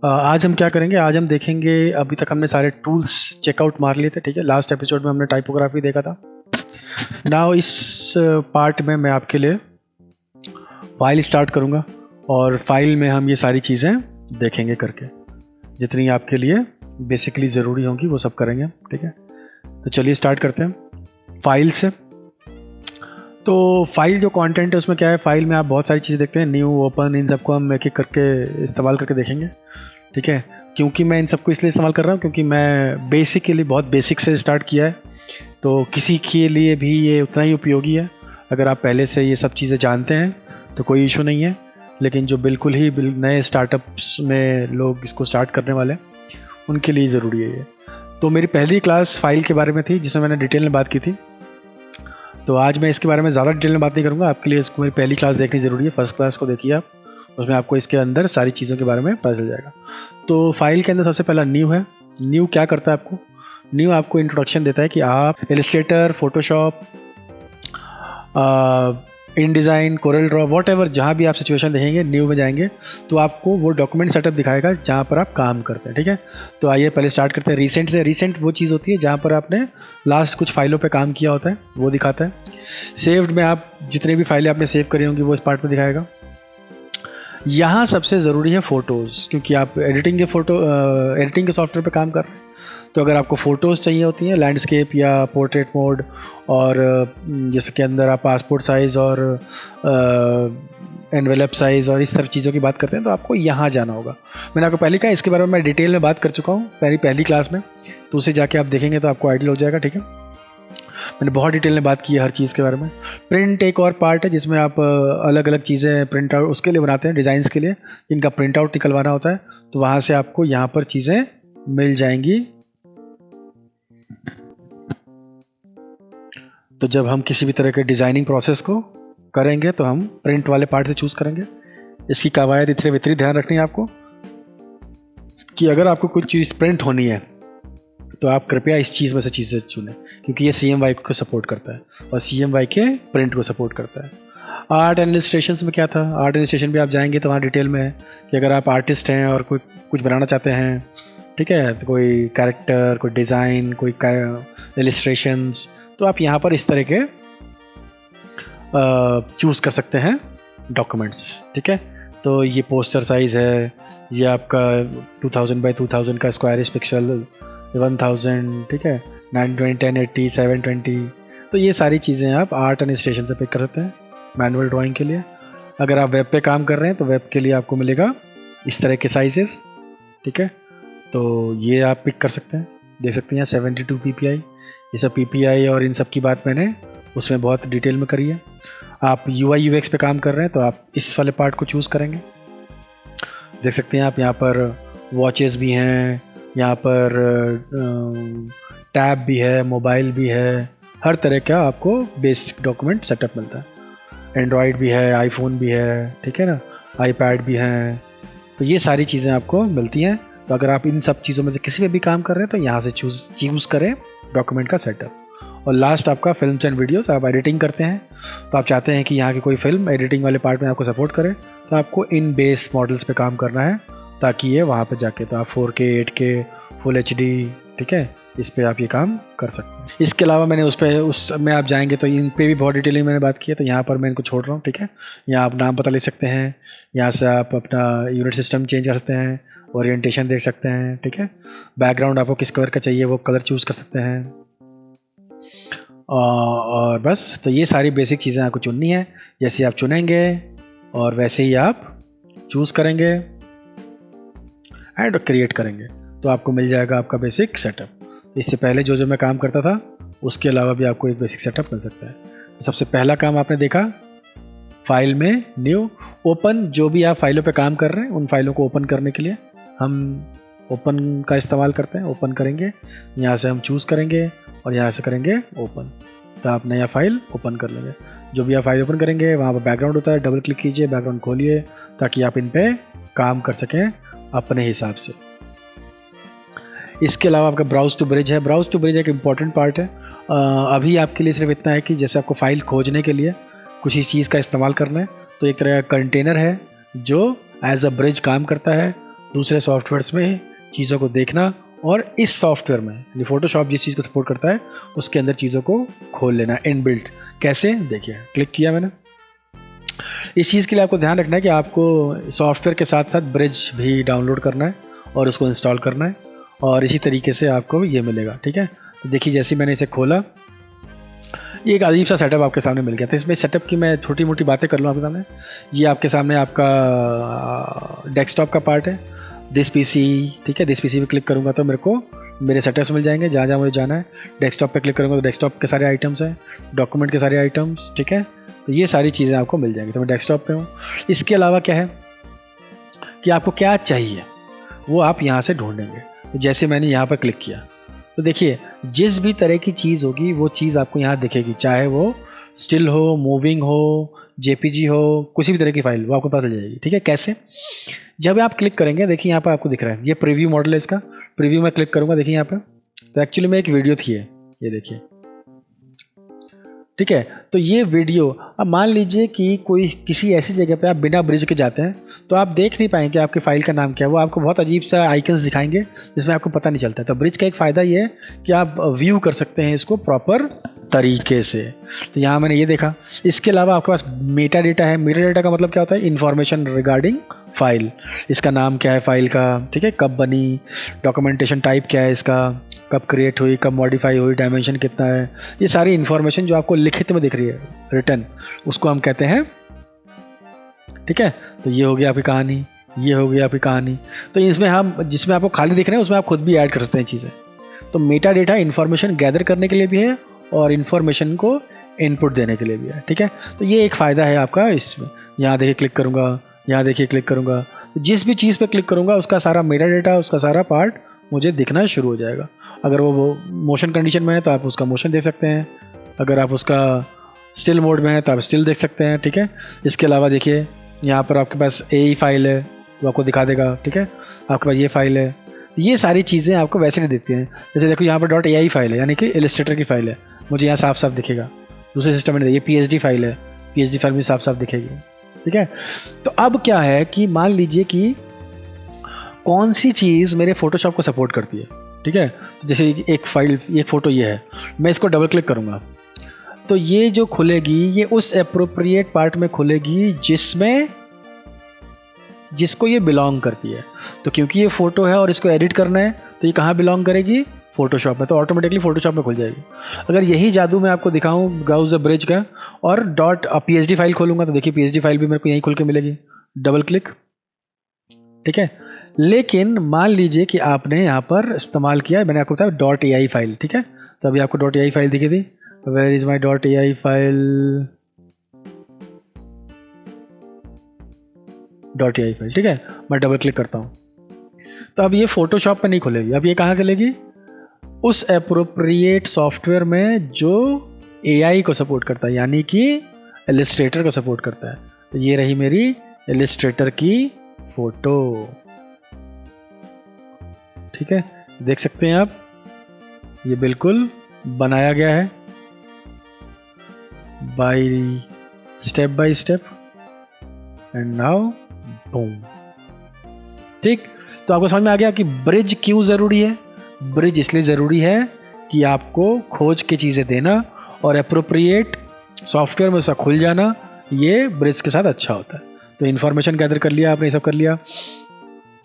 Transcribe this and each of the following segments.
आज हम क्या करेंगे, आज हम देखेंगे, अभी तक हमने सारे टूल्स चेकआउट मार लिए थे, ठीक है। लास्ट एपिसोड में हमने टाइपोग्राफी देखा था। नाउ इस पार्ट में मैं आपके लिए फाइल स्टार्ट करूंगा और फाइल में हम ये सारी चीज़ें देखेंगे करके, जितनी आपके लिए बेसिकली ज़रूरी होंगी वो सब करेंगे, ठीक है। तो चलिए स्टार्ट करते हैं फाइल से। तो फाइल जो कंटेंट है उसमें क्या है, फाइल में आप बहुत सारी चीज़ें देखते हैं, न्यू, ओपन, इन सबको हम एक एक करके इस्तेमाल करके देखेंगे, ठीक है। क्योंकि मैं इन सबको इसलिए इस्तेमाल कर रहा हूँ क्योंकि मैं बेसिकली बहुत बेसिक से स्टार्ट किया है, तो किसी के लिए भी ये उतना ही उपयोगी है। अगर आप पहले से ये सब चीज़ें जानते हैं तो कोई इशू नहीं है, लेकिन जो बिल्कुल ही नए स्टार्टअप्स में लोग इसको स्टार्ट करने वाले हैं उनके लिए ज़रूरी है ये। तो मेरी पहली क्लास फाइल के बारे में थी जिसमें मैंने डिटेल में बात की थी, तो आज मैं इसके बारे में ज़्यादा डिटेल में बात नहीं करूँगा। आपके लिए इसको मेरी पहली क्लास देखनी ज़रूरी है, फर्स्ट क्लास को देखिए आप, उसमें आपको इसके अंदर सारी चीज़ों के बारे में पता चल जाएगा। तो फाइल के अंदर सबसे पहला न्यू है। न्यू क्या करता है आपको, न्यू आपको इंट्रोडक्शन देता है कि आप Illustrator, Photoshop, in design, Corel Draw, what ever, जहाँ भी आप सिचुएशन देखेंगे न्यू में जाएंगे तो आपको वो डॉक्यूमेंट सेटअप दिखाएगा जहाँ पर आप काम करते हैं, ठीक है। तो आइए पहले स्टार्ट करते हैं रिसेंट से। रिसेंट वो चीज़ होती है जहाँ पर आपने लास्ट कुछ फाइलों पे काम किया होता है, वो दिखाता है। सेव्ड में आप जितने भी फाइलें आपने सेव करी होंगी वो इस पार्ट में दिखाएगा। यहाँ सबसे ज़रूरी है फ़ोटोज़, क्योंकि आप एडिटिंग के सॉफ्टवेयर पे काम कर रहे हैं, तो अगर आपको फ़ोटोज़ चाहिए होती हैं लैंडस्केप या पोर्ट्रेट मोड, और जैसे के अंदर आप पासपोर्ट साइज़ और एनवेलप साइज़ और इस सब चीज़ों की बात करते हैं, तो आपको यहाँ जाना होगा। मैंने आपको पहले कहा इसके बारे में मैं डिटेल में बात कर चुका हूँ पहली क्लास में, तो उसे जाके आप देखेंगे तो आपको आइडिया हो जाएगा, ठीक है। मैंने बहुत डिटेल में बात की है हर चीज़ के बारे में। प्रिंट एक और पार्ट है जिसमें आप अलग अलग चीज़ें प्रिंट आउट उसके लिए बनाते हैं, डिज़ाइंस के लिए, इनका प्रिंट आउट निकलवाना होता है, तो वहाँ से आपको यहाँ पर चीज़ें मिल जाएंगी। तो जब हम किसी भी तरह के डिज़ाइनिंग प्रोसेस को करेंगे तो हम प्रिंट वाले पार्ट से चूज़ करेंगे। इसकी कवायद इतने वितरी ध्यान रखनी है आपको कि अगर आपको कुछ चीज़ प्रिंट होनी है तो आप कृपया इस चीज़ में से चीज़ें चुनें, क्योंकि ये CMYK को सपोर्ट करता है और CMYK के प्रिंट को सपोर्ट करता है। आर्ट एंड इलस्ट्रेशंस में क्या था, आर्ट एंड इलस्ट्रेशन भी आप जाएंगे तो वहाँ डिटेल में है कि अगर आप आर्टिस्ट हैं और कोई कुछ बनाना चाहते हैं, ठीक है, तो कोई कैरेक्टर, कोई डिज़ाइन, कोई इलस्ट्रेशंस, तो आप यहाँ पर इस तरह के चूज़ कर सकते हैं डॉक्यूमेंट्स, ठीक है। तो ये पोस्टर साइज़ है, ये आपका 2000 बाई 2000 का स्क्वायरिश पिक्सल, 1000, ठीक है, 920, 1080, 720, तो ये सारी चीज़ें आप आर्ट एंड स्टेशन से पिक कर सकते हैं मैनुअल ड्राइंग के लिए। अगर आप वेब पे काम कर रहे हैं तो वेब के लिए आपको मिलेगा इस तरह के साइजेस, ठीक है, तो ये आप पिक कर सकते हैं, देख सकते हैं 72 ppi, ये सब PPI और इन सब की बात मैंने उसमें बहुत डिटेल में करी है। आप UI UX पे काम कर रहे हैं तो आप इस वाले पार्ट को चूज़ करेंगे, देख सकते हैं आप, यहाँ पर वॉचेस भी हैं, यहाँ पर टैब भी है, मोबाइल भी है, हर तरह का आपको बेसिक डॉक्यूमेंट सेटअप मिलता है। एंड्रॉयड भी है, आईफोन भी है, ठीक है ना, आईपैड भी हैं, तो ये सारी चीज़ें आपको मिलती हैं। तो अगर आप इन सब चीज़ों में से किसी पे भी काम कर रहे हैं तो यहाँ से चूज़ करें डॉक्यूमेंट का सेटअप। और लास्ट आपका फिल्म्स एंड वीडियोस, आप एडिटिंग करते हैं तो आप चाहते हैं कि यहाँ की कोई फिल्म एडिटिंग वाले पार्ट में आपको सपोर्ट करे, तो आपको इन बेस मॉडल्स पे काम करना है ताकि ये वहाँ पे जाके तो आप 4K, 8K, फुल HD, ठीक है, इस पे आप ये काम कर सकते हैं। इसके अलावा मैंने उसमें आप जाएंगे तो इन पे भी बहुत डिटेलिंग मैंने बात की है, तो यहाँ पर मैं इनको छोड़ रहा हूँ, ठीक है। यहाँ आप नाम पता ले सकते हैं, यहाँ से आप अपना यूनिट सिस्टम चेंज कर सकते हैं, ओरिएंटेशन देख सकते हैं, ठीक है, बैकग्राउंड आपको किस कलर का चाहिए वो कलर चूज़ कर सकते हैं, और बस। तो ये सारी बेसिक चीज़ें आपको चुननी है, जैसे आप चुनेंगे और वैसे ही आप चूज़ करेंगे एंड क्रिएट करेंगे तो आपको मिल जाएगा आपका बेसिक सेटअप। इससे पहले जो मैं काम करता था उसके अलावा भी आपको एक बेसिक सेटअप मिल सकता है। तो सबसे पहला काम आपने देखा फाइल में न्यू, ओपन, जो भी आप फाइलों पे काम कर रहे हैं उन फाइलों को ओपन करने के लिए हम ओपन का इस्तेमाल करते हैं। ओपन करेंगे, यहाँ से हम चूज़ करेंगे और यहाँ से करेंगे ओपन, तो आप नया फाइल ओपन कर लेंगे। जो भी आप फाइल ओपन करेंगे वहाँ पर बैकग्राउंड होता है, डबल क्लिक कीजिए, बैकग्राउंड खोलिए ताकि आप इन पे काम कर सकें अपने हिसाब से। इसके अलावा आपका ब्राउज टू ब्रिज है। ब्राउज टू ब्रिज एक इम्पॉर्टेंट पार्ट है। अभी आपके लिए सिर्फ इतना है कि जैसे आपको फ़ाइल खोजने के लिए कुछ इस चीज़ का इस्तेमाल करना है, तो एक तरह का कंटेनर है जो एज अ ब्रिज काम करता है दूसरे सॉफ्टवेयर्स में चीज़ों को देखना, और इस सॉफ्टवेयर में यानी फोटोशॉप जिस चीज़ को सपोर्ट करता है उसके अंदर चीज़ों को खोल लेना इनबिल्ट। कैसे, देखिए क्लिक किया मैंने। इस चीज़ के लिए आपको ध्यान रखना है कि आपको सॉफ्टवेयर के साथ साथ ब्रिज भी डाउनलोड करना है और उसको इंस्टॉल करना है, और इसी तरीके से आपको ये मिलेगा। ठीक है, तो देखिए जैसे मैंने इसे खोला, ये एक अजीब सा सेटअप आपके सामने मिल गया। तो इसमें सेटअप की मैं छोटी मोटी बातें कर लूँ आपके सामने। ये आपके सामने आपका डेस्कटॉप का पार्ट है, दिस पीसी। ठीक है, दिस पीसी पे क्लिक करूँगा तो मेरे को मेरे सेटअप्स मिल जाएंगे जहाँ जहाँ मुझे जाना है। डेस्कटॉप पे क्लिक करूँगा तो डेस्कटॉप के सारे आइटम्स हैं, डॉक्यूमेंट के सारे आइटम्स। ठीक है, तो ये सारी चीज़ें आपको मिल जाएंगी। तो मैं डेस्कटॉप पे हूँ। इसके अलावा क्या है कि आपको क्या चाहिए वो आप यहाँ से ढूंढेंगे। तो जैसे मैंने यहाँ पर क्लिक किया तो देखिए जिस भी तरह की चीज़ होगी वो चीज़ आपको यहाँ दिखेगी, चाहे वो स्टिल हो, मूविंग हो, जेपीजी हो, किसी भी तरह की फाइल वो आपको पता चल जाएगी। ठीक है, कैसे, जब आप क्लिक करेंगे देखिए यहाँ पर आपको दिख रहा है ये प्रीव्यू मॉडल है। इसका प्रीव्यू में क्लिक करूँगा, देखिए यहाँ पर तो एक्चुअली में एक वीडियो थी ये देखिए। ठीक है, तो ये वीडियो, अब मान लीजिए कि कोई किसी ऐसी जगह पे आप बिना ब्रिज के जाते हैं तो आप देख नहीं पाएंगे आपकी फ़ाइल का नाम क्या है, वो आपको बहुत अजीब सा आइकन्स दिखाएंगे जिसमें आपको पता नहीं चलता है। तो ब्रिज का एक फ़ायदा ये है कि आप व्यू कर सकते हैं इसको प्रॉपर तरीके से। तो यहाँ मैंने ये देखा। इसके अलावा आपके पास मेटा डेटा है। मेटा डेटा का मतलब क्या होता है, इन्फॉर्मेशन रिगार्डिंग फाइल, इसका नाम क्या है फाइल का, ठीक है, कब बनी, डॉक्यूमेंटेशन टाइप क्या है इसका, कब क्रिएट हुई, कब मॉडिफाई हुई, डायमेंशन कितना है, ये सारी इन्फॉर्मेशन जो आपको लिखित में दिख रही है रिटन, उसको हम कहते हैं। ठीक है, तो ये हो गया आपकी कहानी, ये हो गई आपकी कहानी। तो इसमें हम जिसमें आपको खाली दिख रहे हैं उसमें आप खुद भी ऐड कर सकते हैं चीज़ें। तो मेटा डेटा इन्फॉर्मेशन गैदर करने के लिए भी है और इन्फॉर्मेशन को इनपुट देने के लिए भी है। ठीक है, तो ये एक फ़ायदा है आपका इसमें। यहाँ देखिए क्लिक करूँगा, यहाँ देखिए क्लिक करूँगा, तो जिस भी चीज़ पे क्लिक करूँगा उसका सारा मेटा डेटा, उसका सारा पार्ट मुझे दिखना शुरू हो जाएगा। अगर वो मोशन कंडीशन में है तो आप उसका मोशन देख सकते हैं, अगर आप उसका स्टिल मोड में है तो आप स्टिल देख सकते हैं। ठीक है, इसके अलावा देखिए यहाँ पर आपके पास ए फाइल है वो आपको दिखा देगा। ठीक है, आपके पास ये फाइल है, ये सारी चीज़ें आपको वैसे नहीं दिखती हैं। जैसे देखो यहाँ पर .ai फाइल है, यानी कि इलस्ट्रेटर की फाइल है, मुझे यहाँ साफ साफ दिखेगा। दूसरे सिस्टम में ये PSD फाइल है, PSD फाइल में साफ साफ दिखेगी। ठीक है, तो अब क्या है कि मान लीजिए कि कौन सी चीज़ मेरे फोटोशॉप को सपोर्ट करती है। ठीक है, तो जैसे एक फाइल, ये फ़ोटो ये है, मैं इसको डबल क्लिक करूँगा तो ये जो खुलेगी ये उस एप्रोप्रिएट पार्ट में खुलेगी जिसको ये बिलोंग करती है। तो क्योंकि ये फ़ोटो है और इसको एडिट करना है तो ये कहाँ बिलोंग करेगी, फोटोशॉप में, तो ऑटोमेटिकली फोटोशॉप में खुल जाएगी। अगर यही जादू मैं आपको दिखाऊं ब्राउज द ब्रिज का और PSD फाइल खोलूँगा तो देखिए PSD फाइल भी मेरे को यहीं खुल के मिलेगी, डबल क्लिक। ठीक है, लेकिन मान लीजिए कि आपने यहाँ पर इस्तेमाल किया, मैंने आपको बताया .ai फाइल। ठीक है, तो अभी आपको .ai फाइल दिखी थी, where is my .ai file, .ai file. ठीक है, मैं डबल क्लिक करता हूँ तो अब ये फोटोशॉप पे नहीं खुलेगी, अब ये कहाँ खुलेगी, उस एप्रोप्रिएट सॉफ्टवेयर में जो AI को सपोर्ट करता है, यानी कि इलस्ट्रेटर को सपोर्ट करता है। तो ये रही मेरी इलस्ट्रेटर की फोटो। ठीक है, देख सकते हैं आप, ये बिल्कुल बनाया गया है step by step, and now boom. ठीक, तो आपको समझ में आ गया कि ब्रिज क्यों ज़रूरी है। ब्रिज इसलिए ज़रूरी है कि आपको खोज के चीज़ें देना और एप्रोप्रिएट सॉफ्टवेयर में उसका खुल जाना, ये ब्रिज के साथ अच्छा होता है। तो इन्फॉर्मेशन गैदर कर लिया आपने, ये सब कर लिया।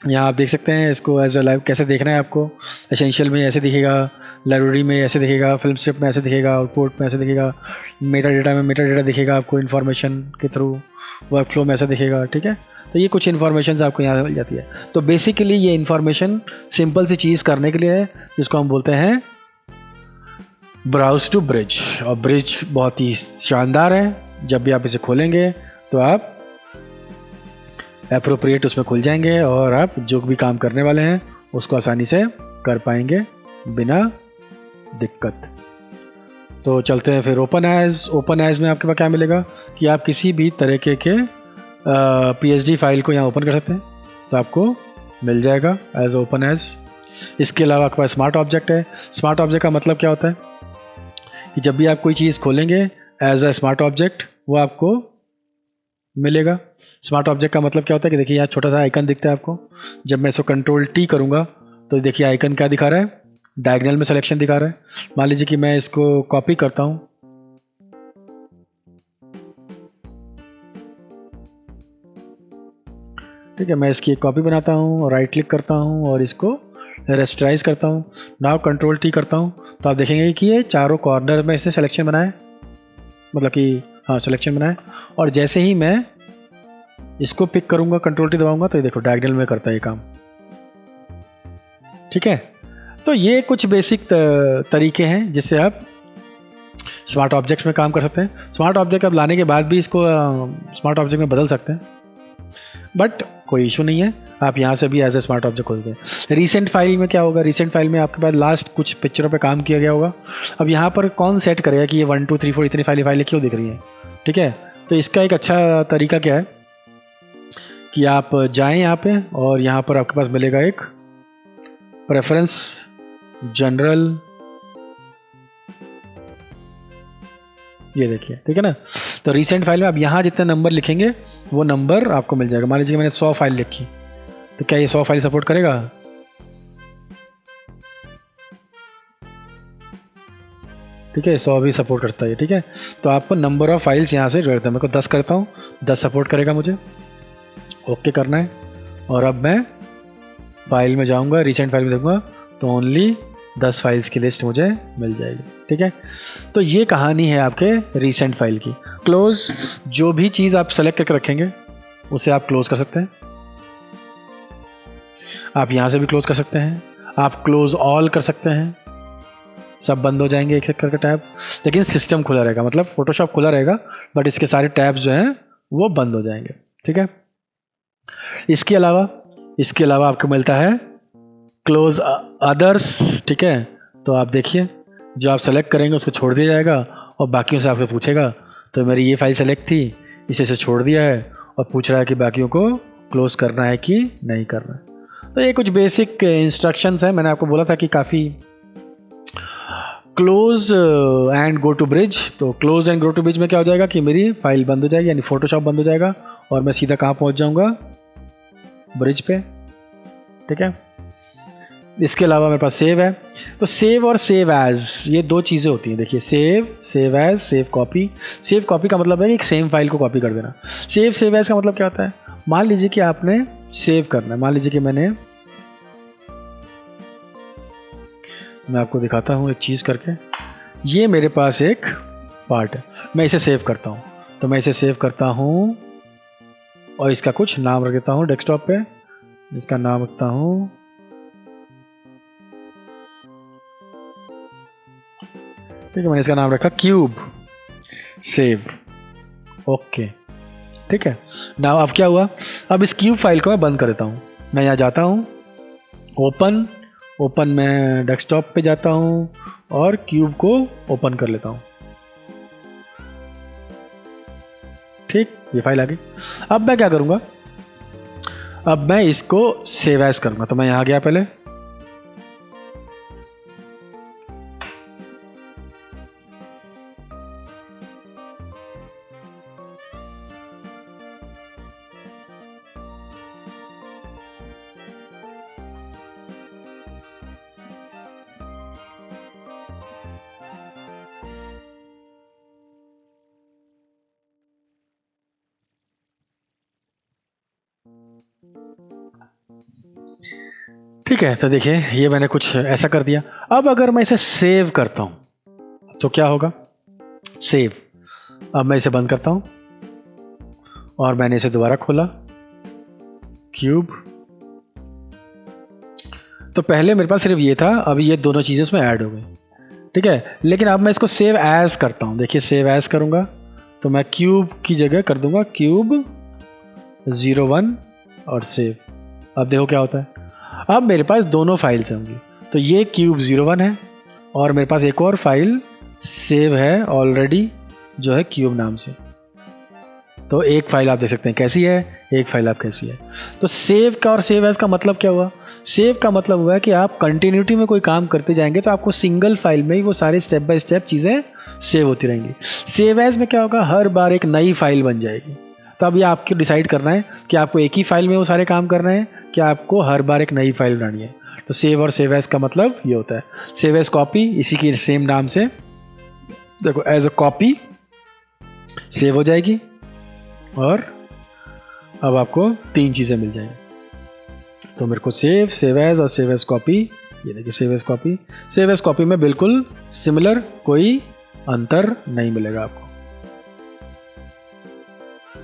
यहाँ आप देख सकते हैं इसको एज अ लाइव कैसे देखना है आपको। एसेंशियल में ऐसे दिखेगा, लाइब्रेरी में ऐसे दिखेगा, फिल्म स्ट्रिप में ऐसे दिखेगा, आउटपुट में ऐसे दिखेगा, मेटा डेटा में मेटा डेटा दिखेगा आपको इन्फॉर्मेशन के थ्रू, वर्कफ्लो में ऐसा दिखेगा। ठीक है, तो ये कुछ इन्फॉर्मेशन आपको यहाँ मिल जाती है। तो बेसिकली ये इन्फॉर्मेशन सिंपल सी चीज़ करने के लिए है जिसको हम बोलते हैं ब्राउज टू ब्रिज। और ब्रिज बहुत ही शानदार है, जब भी आप इसे खोलेंगे तो आप एप्रोप्रिएट उसमें खुल जाएंगे और आप जो भी काम करने वाले हैं उसको आसानी से कर पाएंगे बिना दिक्कत। तो चलते हैं फिर ओपन एज में आपके पास क्या मिलेगा कि आप किसी भी तरीके के PSD फाइल को यहाँ ओपन कर सकते हैं तो आपको मिल जाएगा एज ओपन एज। इसके अलावा आपके पास स्मार्ट ऑब्जेक्ट है। स्मार्ट ऑब्जेक्ट का मतलब क्या होता है कि जब भी आप कोई चीज़ खोलेंगे एज अ स्मार्ट ऑब्जेक्ट वो आपको मिलेगा। स्मार्ट ऑब्जेक्ट का मतलब क्या होता है कि देखिए यहाँ छोटा सा आइकन दिखता है आपको, जब मैं इसको कंट्रोल टी करूँगा तो देखिए आइकन क्या दिखा रहा है, डायगोनल में सिलेक्शन दिखा रहा है। मान लीजिए कि मैं इसको कॉपी करता हूँ, ठीक है, मैं इसकी एक कॉपी बनाता हूँ और राइट क्लिक करता हूँ और इसको रेस्टराइज करता हूँ। नाउ कंट्रोल टी करता हूँ तो आप देखेंगे कि ये चारों कॉर्नर में इसने सिलेक्शन बनाए, मतलब कि हाँ सिलेक्शन बनाए। और जैसे ही मैं इसको पिक करूँगा कंट्रोल टी दबाऊँगा तो ये देखो डायगोनल में करता है ये काम, ठीक है। तो ये कुछ बेसिक तरीके हैं जिससे आप स्मार्ट ऑब्जेक्ट में काम कर सकते हैं। स्मार्ट ऑब्जेक्ट आप लाने के बाद भी इसको स्मार्ट ऑब्जेक्ट में बदल सकते हैं, बट कोई इशू नहीं है, आप यहाँ से भी एज ए स्मार्ट ऑब्जेक्ट खोलते हैं। रीसेंट फाइल में क्या होगा, रीसेंट फाइल में आपके पास लास्ट कुछ पिक्चरों पे काम किया गया होगा। अब यहाँ पर कौन सेट करेगा कि ये 1 2 3 4 इतनी फाइलें क्यों दिख रही हैं, ठीक है। तो इसका एक अच्छा तरीका क्या है कि आप जाएँ यहाँ पे और यहाँ पर आपके पास मिलेगा एक प्रेफरेंस जनरल, ये देखिए, ठीक है ना। तो रीसेंट फाइल में आप यहाँ जितने नंबर लिखेंगे वो नंबर आपको मिल जाएगा। मान लीजिए मैंने 100 फाइल लिखी तो क्या ये 100 फाइल सपोर्ट करेगा, ठीक है, 100 भी सपोर्ट करता है, ठीक है। तो आपको नंबर ऑफ फाइल्स यहाँ से जोड़ता है, मेरे को 10 करता हूँ, 10 सपोर्ट करेगा मुझे, ओके करना है। और अब मैं फाइल में जाऊँगा, रीसेंट फाइल में देखूँगा तो ओनली 10 फाइल्स की लिस्ट मुझे मिल जाएगी, ठीक है। तो ये कहानी है आपके रीसेंट फाइल की। क्लोज, जो भी चीज़ आप सेलेक्ट करके रखेंगे उसे आप क्लोज कर सकते हैं। आप यहाँ से भी क्लोज कर सकते हैं, आप क्लोज ऑल कर सकते हैं, सब बंद हो जाएंगे एक एक करके टैब, लेकिन सिस्टम खुला रहेगा, मतलब फोटोशॉप खुला रहेगा बट इसके सारे टैब्स जो हैं वो बंद हो जाएंगे, ठीक है। इसके अलावा आपको मिलता है क्लोज अदर्स, ठीक है। तो आप देखिए जो आप सेलेक्ट करेंगे उसको छोड़ दिया जाएगा और बाकियों से आपसे पूछेगा, तो मेरी ये फाइल सेलेक्ट थी, इसे छोड़ दिया है और पूछ रहा है कि बाकियों को क्लोज करना है कि नहीं करना है। तो ये कुछ बेसिक इंस्ट्रक्शंस हैं। मैंने आपको बोला था कि काफ़ी close end go to bridge, तो close end go to bridge में क्या हो जाएगा कि मेरी फाइल बंद हो जाएगी, यानी फोटोशॉप बंद हो जाएगा और मैं सीधा कहाँ पहुँच जाऊँगा, ब्रिज पे, ठीक है। इसके अलावा मेरे पास सेव है, तो सेव और सेव एज ये दो चीज़ें होती हैं। देखिए save as, save copy. Save copy का मतलब है कि एक सेम फाइल को कॉपी कर देना। सेव एज का मतलब क्या होता है, मान लीजिए कि आपने सेव करना है, मान लीजिए कि मैं आपको दिखाता हूँ एक चीज़ करके। ये मेरे पास एक पार्ट है, मैं इसे सेव करता हूँ, तो मैं इसे सेव करता हूँ और इसका कुछ नाम रख देता हूँ डेस्कटॉप पे। इसका नाम रखता हूँ, ठीक है, मैंने इसका नाम रखा क्यूब सेव, ओके, ठीक है। नाउ अब क्या हुआ, अब इस क्यूब फाइल को मैं बंद कर देता हूँ। मैं यहाँ जाता हूँ, ओपन मैं डेस्कटॉप पे जाता हूँ और क्यूब को ओपन कर लेता हूँ, ठीक, ये फाइल आ गई। अब मैं क्या करूँगा, अब मैं इसको सेव एज करूँगा। तो मैं यहाँ गया पहले, ठीक है। तो देखिए ये मैंने कुछ ऐसा कर दिया। अब अगर मैं इसे सेव करता हूं तो क्या होगा, सेव। अब मैं इसे बंद करता हूं और मैंने इसे दोबारा खोला, क्यूब। तो पहले मेरे पास सिर्फ ये था, अभी ये दोनों चीज़ें उसमें ऐड हो गई, ठीक है। लेकिन अब मैं इसको सेव एज करता हूं। देखिए सेव एज करूंगा तो मैं क्यूब की जगह कर दूंगा क्यूब 01 और सेव। अब देखो क्या होता है, अब मेरे पास दोनों फाइल्स होंगी। तो ये क्यूब 01 है और मेरे पास एक और फाइल सेव है ऑलरेडी, जो है क्यूब नाम से। तो एक फाइल आप देख सकते हैं कैसी है, एक फाइल आप कैसी है। तो सेव का और सेव एज का मतलब क्या हुआ? सेव का मतलब हुआ कि आप कंटिन्यूटी में कोई काम करते जाएंगे तो आपको सिंगल फाइल में ही वो सारे स्टेप बाय स्टेप चीज़ें सेव होती रहेंगी। सेव एज में क्या होगा, हर बार एक नई फाइल बन जाएगी। तो अब ये आपको डिसाइड करना है कि आपको एक ही फाइल में वो सारे काम करना है कि आपको हर बार एक नई फाइल बनानी है। तो सेव और सेव एज का मतलब ये होता है। सेव एज कॉपी, इसी की सेम नाम से देखो एज अ कॉपी सेव हो जाएगी और अब आपको 3 चीज़ें मिल जाएंगी। तो मेरे को सेव, सेव एज और सेव एज कॉपी, ये देखिए save as copy. Save as copy में बिल्कुल सिमिलर, कोई अंतर नहीं मिलेगा आपको,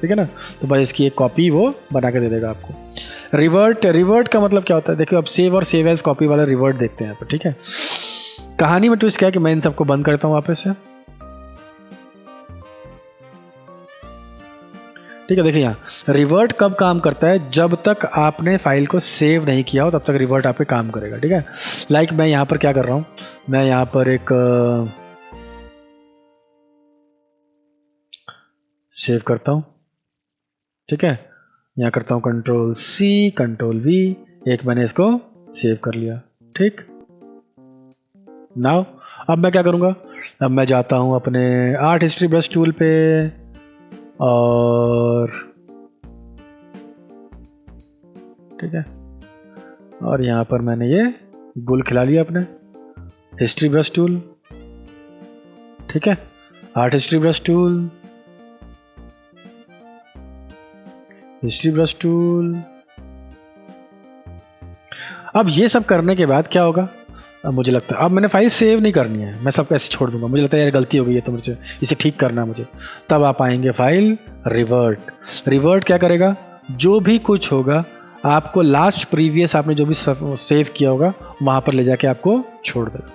ठीक है ना। तो बस इसकी एक कॉपी वो बना के दे देगा आपको। रिवर्ट, रिवर्ट का मतलब क्या होता है? देखिए अब सेव और सेव एज कॉपी वाला रिवर्ट देखते हैं यहाँ पर, ठीक है। कहानी में ट्विस्ट क्या है कि मैं इन सबको बंद करता हूँ वापस से, ठीक है। देखिए यहाँ रिवर्ट कब काम करता है, जब तक आपने फाइल को सेव नहीं किया हो तब तक रिवर्ट आप पे काम करेगा, ठीक है। लाइक मैं यहाँ पर क्या कर रहा हूँ, मैं यहाँ पर एक सेव करता हूँ, ठीक है। यहाँ करता हूँ कंट्रोल सी कंट्रोल वी, एक मैंने इसको सेव कर लिया, ठीक। नाउ अब मैं क्या करूँगा, अब मैं जाता हूँ अपने आर्ट हिस्ट्री ब्रश टूल पे और ठीक है, और यहाँ पर मैंने ये गुल खिला लिया अपने हिस्ट्री ब्रश टूल, ठीक है। Art history brush tool, history brush tool. अब ये सब करने के बाद क्या होगा, अब मुझे लगता है अब मैंने फाइल सेव नहीं करनी है, मैं सबको ऐसे छोड़ दूंगा। मुझे लगता है यार गलती हो गई है तो मुझे इसे ठीक करना है मुझे। तब आप आएंगे फाइल रिवर्ट। रिवर्ट क्या करेगा, जो भी कुछ होगा आपको लास्ट प्रीवियस आपने जो भी सेव किया होगा वहाँ पर ले जाके आपको छोड़ देगा,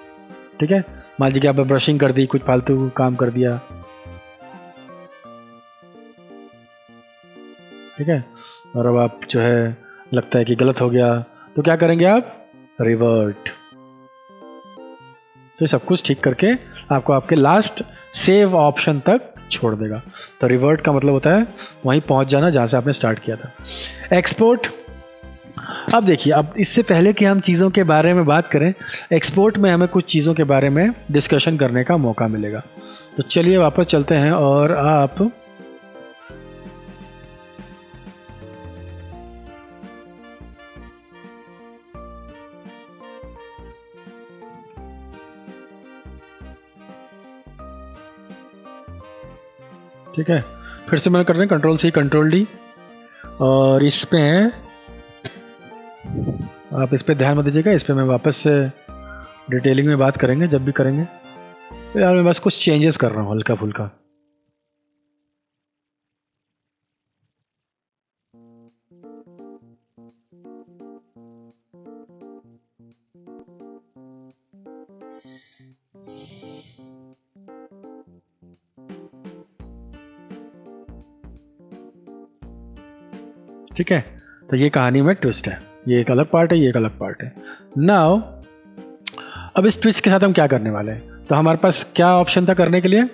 ठीक है। मान लीजिए कि आपने ब्रशिंग कर दी, कुछ फालतू काम कर दिया, ठीक है, और अब आप जो है लगता है कि गलत हो गया तो क्या करेंगे आप, रिवर्ट। तो सब कुछ ठीक करके आपको आपके लास्ट सेव ऑप्शन तक छोड़ देगा। तो रिवर्ट का मतलब होता है वहीं पहुंच जाना जहां से आपने स्टार्ट किया था। एक्सपोर्ट, अब देखिए अब इससे पहले कि हम चीज़ों के बारे में बात करें, एक्सपोर्ट में हमें कुछ चीज़ों के बारे में डिस्कशन करने का मौका मिलेगा। तो चलिए वापस चलते हैं और आप ठीक है, फिर से मैंने कर रहे हैं कंट्रोल सी कंट्रोल डी, और इस पे आप इस पे ध्यान मत दीजिएगा, इस पे मैं वापस से डिटेलिंग में बात करेंगे जब भी करेंगे। तो यार मैं बस कुछ चेंजेस कर रहा हूँ हल्का फुल्का। ठीक है, तो ये कहानी में ट्विस्ट है, ये एक अलग पार्ट है, ये एक अलग पार्ट है। नाउ अब इस ट्विस्ट के साथ हम क्या करने वाले हैं, तो हमारे पास क्या ऑप्शन था करने के लिए,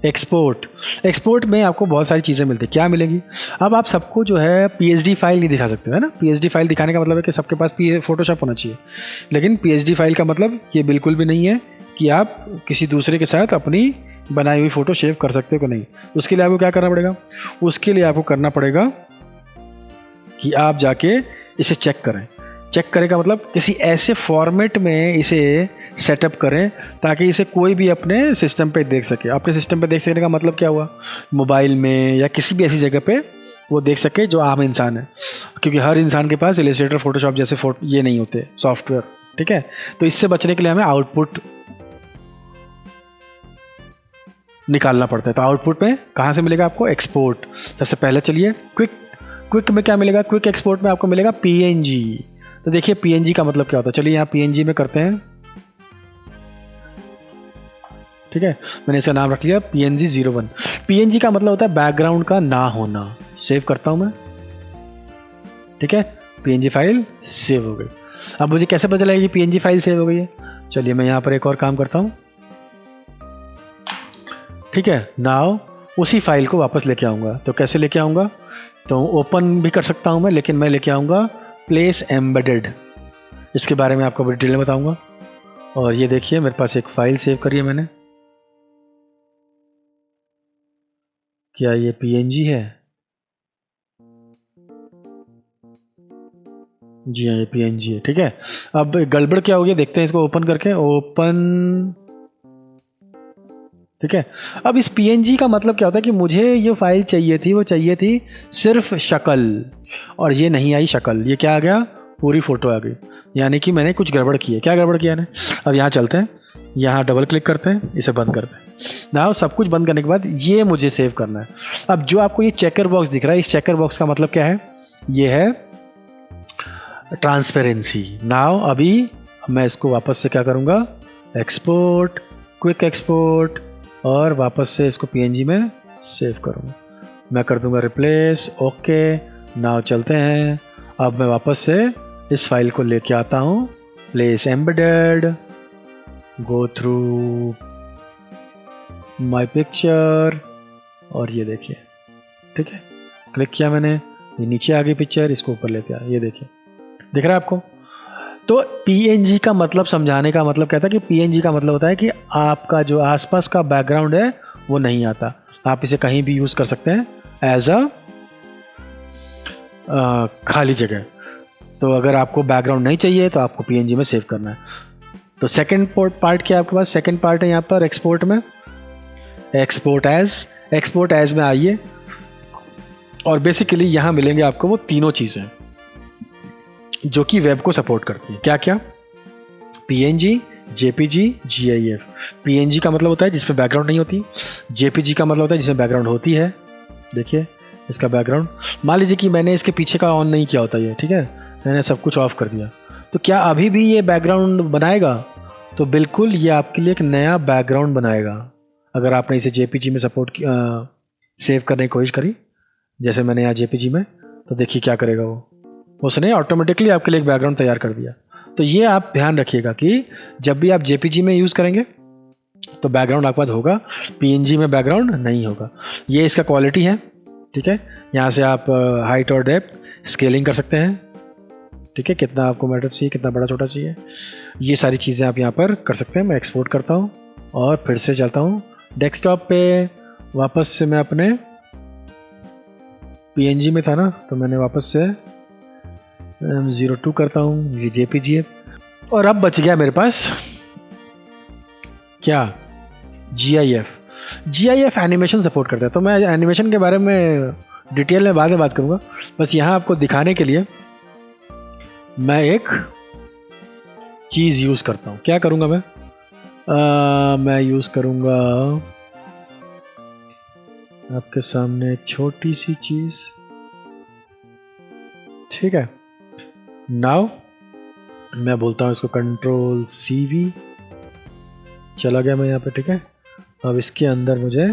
एक्सपोर्ट। एक्सपोर्ट में आपको बहुत सारी चीज़ें मिलती हैं, क्या मिलेंगी। अब आप सबको जो है पीएचडी फाइल नहीं दिखा सकते, है ना। पीएचडी फाइल दिखाने का मतलब है कि सबके पास फोटोशॉप होना चाहिए, लेकिन पीएचडी फाइल का मतलब ये बिल्कुल भी नहीं है कि आप किसी दूसरे के साथ अपनी बनाई हुई फ़ोटो शेयर कर सकते हो कि नहीं। उसके लिए आपको क्या करना पड़ेगा, उसके लिए आपको करना पड़ेगा कि आप जाके इसे चेक करें। चेक करें का मतलब किसी ऐसे फॉर्मेट में इसे सेटअप करें ताकि इसे कोई भी अपने सिस्टम पे देख सके। अपने सिस्टम पे देख सकने का मतलब क्या हुआ, मोबाइल में या किसी भी ऐसी जगह पे वो देख सके जो आम इंसान है, क्योंकि हर इंसान के पास इलस्ट्रेटर, फोटोशॉप जैसे ये नहीं होते सॉफ्टवेयर, ठीक है। तो इससे बचने के लिए हमें आउटपुट निकालना पड़ता है। तो आउटपुट में कहाँ से मिलेगा आपको, एक्सपोर्ट। सबसे पहले चलिए क्विक में क्या मिलेगा, क्विक एक्सपोर्ट में आपको मिलेगा पीएनजी। तो देखिए पीएनजी का मतलब क्या होता है, चलिए यहाँ पीएनजी में करते हैं, ठीक है। मैंने इसका नाम रख लिया PNG 01। पीएनजी का मतलब होता है बैकग्राउंड का ना होना। सेव करता हूं मैं, ठीक है, पीएनजी फाइल सेव हो गई। अब मुझे कैसे पता चलेगा कि पीएनजी फाइल सेव हो गई है, चलिए मैं यहाँ पर एक और काम करता हूँ, ठीक है। नाउ उसी फाइल को वापस लेके आऊँगा। तो कैसे लेके आऊँगा? तो ओपन भी कर सकता हूँ मैं, लेकिन मैं लेके आऊँगा प्लेस एम्बेडेड। इसके बारे में आपको डिटेल में बताऊँगा। और ये देखिए मेरे पास एक फ़ाइल सेव करी है मैंने। क्या ये PNG है? जी हाँ, ये PNG है। ठीक है, अब गड़बड़ क्या हो गया देखते हैं इसको ओपन करके। ओपन, ठीक है। अब इस PNG का मतलब क्या होता है कि मुझे ये फाइल चाहिए थी, वो चाहिए थी सिर्फ शक्ल, और ये नहीं आई शक्ल, ये क्या आ गया? पूरी फ़ोटो आ गई। यानी कि मैंने कुछ गड़बड़ की है। क्या गड़बड़ किया मैंने? अब यहाँ चलते हैं, यहाँ डबल क्लिक करते हैं, इसे बंद करते हैं। ना सब कुछ बंद करने के बाद ये मुझे सेव करना है। अब जो आपको ये चेकर बॉक्स दिख रहा है, इस चेकर बॉक्स का मतलब क्या है? ये है ट्रांसपेरेंसी। नाउ अभी मैं इसको वापस से क्या करूँगा? एक्सपोर्ट, क्विक एक्सपोर्ट, और वापस से इसको PNG में सेव करूँगा। मैं कर दूँगा रिप्लेस। ओके, नाउ चलते हैं। अब मैं वापस से इस फाइल को लेके आता हूँ, place embedded, go through my picture, और ये देखिए, ठीक है, क्लिक किया मैंने, ये नीचे आ गई पिक्चर, इसको ऊपर लेके आया। ये देखिए, दिख रहा है आपको? तो PNG का मतलब समझाने का मतलब क्या था कि PNG का मतलब होता है कि आपका जो आसपास का बैकग्राउंड है वो नहीं आता। आप इसे कहीं भी यूज़ कर सकते हैं एज अ खाली जगह। तो अगर आपको बैकग्राउंड नहीं चाहिए तो आपको PNG में सेव करना है। तो सेकंड पार्ट क्या है आपके पास? सेकंड पार्ट है यहाँ पर एक्सपोर्ट में, एक्सपोर्ट एज में आइए, और बेसिकली यहाँ मिलेंगे आपको वो तीनों चीज़ें जो कि वेब को सपोर्ट करती है। क्या क्या? PNG, JPG, GIF। PNG का मतलब होता है जिसमें बैकग्राउंड नहीं होती। JPG का मतलब होता है जिसमें बैकग्राउंड होती है। देखिए इसका बैकग्राउंड, मान लीजिए कि मैंने इसके पीछे का ऑन नहीं किया होता ये, ठीक है, मैंने सब कुछ ऑफ कर दिया, तो क्या अभी भी ये बैकग्राउंड बनाएगा? तो बिल्कुल ये आपके लिए एक नया बैकग्राउंड बनाएगा अगर आपने इसे JPG में सेव करने की कोशिश करी, जैसे मैंने यहाँ JPG में। तो देखिए क्या करेगा वो, उसने ऑटोमेटिकली आपके लिए एक बैकग्राउंड तैयार कर दिया। तो ये आप ध्यान रखिएगा कि जब भी आप JPG में यूज़ करेंगे तो बैकग्राउंड आपके पास होगा, PNG में बैकग्राउंड नहीं होगा। ये इसका क्वालिटी है, ठीक है। यहाँ से आप हाइट और डेप्थ स्केलिंग कर सकते हैं, ठीक है, कितना आपको मैटर चाहिए, कितना बड़ा छोटा चाहिए, ये सारी चीज़ें आप यहाँ पर कर सकते हैं। मैं एक्सपोर्ट करता हूँ और फिर से चलता हूँ डेस्कटॉप पे। वापस से मैं अपने PNG में था ना, तो मैंने वापस से 02 करता हूँ, ये JPG है। और अब बच गया मेरे पास क्या? GIF एनिमेशन सपोर्ट करता है। तो मैं एनिमेशन के बारे में डिटेल में बाद में बात करूँगा, बस यहाँ आपको दिखाने के लिए मैं एक चीज़ यूज़ करता हूँ। क्या करूँगा मैं यूज़ करूँगा आपके सामने एक छोटी सी चीज़, ठीक है। नाउ मैं बोलता हूँ इसको Ctrl+CV, चला गया मैं यहाँ पे, ठीक है। अब इसके अंदर मुझे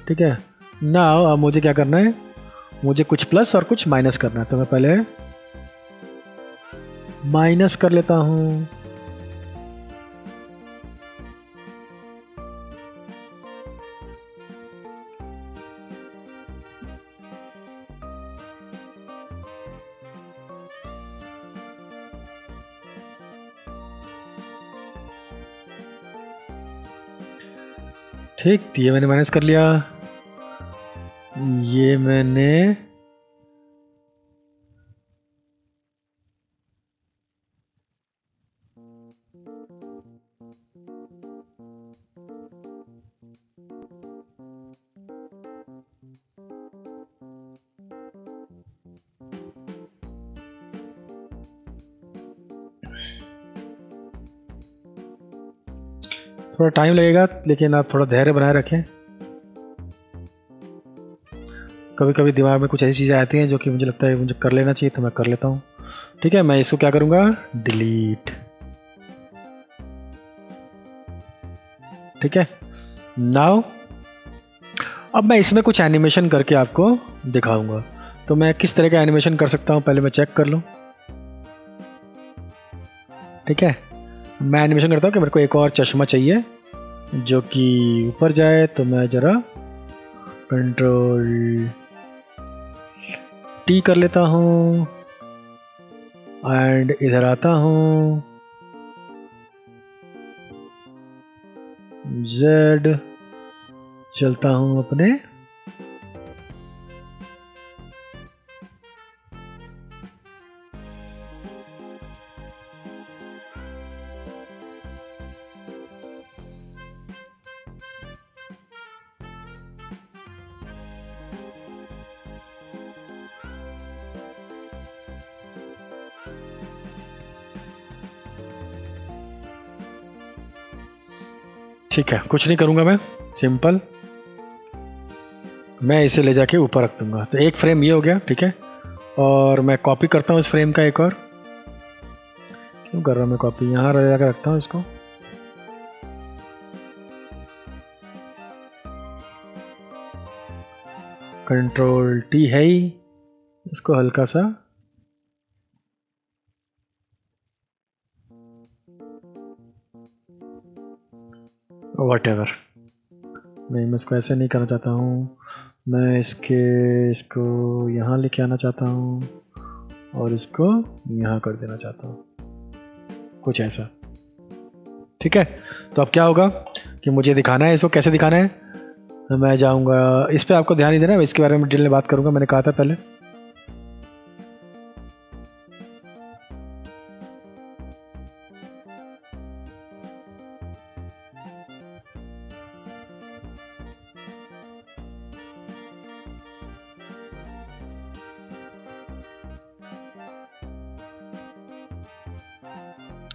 ठीक है। नाउ अब मुझे क्या करना है, मुझे कुछ प्लस और कुछ माइनस करना है। तो मैं पहले माइनस कर लेता हूँ, ठीक। ये मैंने माइनस कर लिया, ये मैंने थोड़ा टाइम लगेगा, लेकिन आप थोड़ा धैर्य बनाए रखें। कभी कभी दिमाग में कुछ ऐसी चीज़ें आती हैं जो कि मुझे लगता है मुझे कर लेना चाहिए, तो मैं कर लेता हूँ, ठीक है। मैं इसको क्या करूँगा, डिलीट, ठीक है। नाउ अब मैं इसमें कुछ एनिमेशन करके आपको दिखाऊंगा। तो मैं किस तरह का एनिमेशन कर सकता हूँ पहले मैं चेक कर लूँ। ठीक है, मैं एनिमेशन करता हूँ कि मेरे को एक और चश्मा चाहिए जो कि ऊपर जाए, तो मैं ज़रा कंट्रोल टी कर लेता हूँ एंड इधर आता हूँ, जेड चलता हूँ अपने ठीक है, कुछ नहीं करूँगा मैं, सिंपल मैं इसे ले जाके ऊपर रख दूँगा। तो एक फ्रेम ये हो गया, ठीक है, और मैं कॉपी करता हूँ इस फ्रेम का एक और, क्यों कर रहा हूँ मैं कॉपी, यहाँ ले जाकर रखता हूँ इसको। कंट्रोल टी है ही, इसको हल्का सा व्हाटएवर, नहीं मैं इसको ऐसे नहीं करना चाहता हूँ, मैं इसको यहाँ लेके आना चाहता हूँ और इसको यहाँ कर देना चाहता हूँ, कुछ ऐसा, ठीक है। तो अब क्या होगा कि मुझे दिखाना है, इसको कैसे दिखाना है, मैं जाऊँगा इस पर, आपको ध्यान नहीं देना, मैं इसके बारे में डिटेल में बात करूँगा, मैंने कहा था पहले।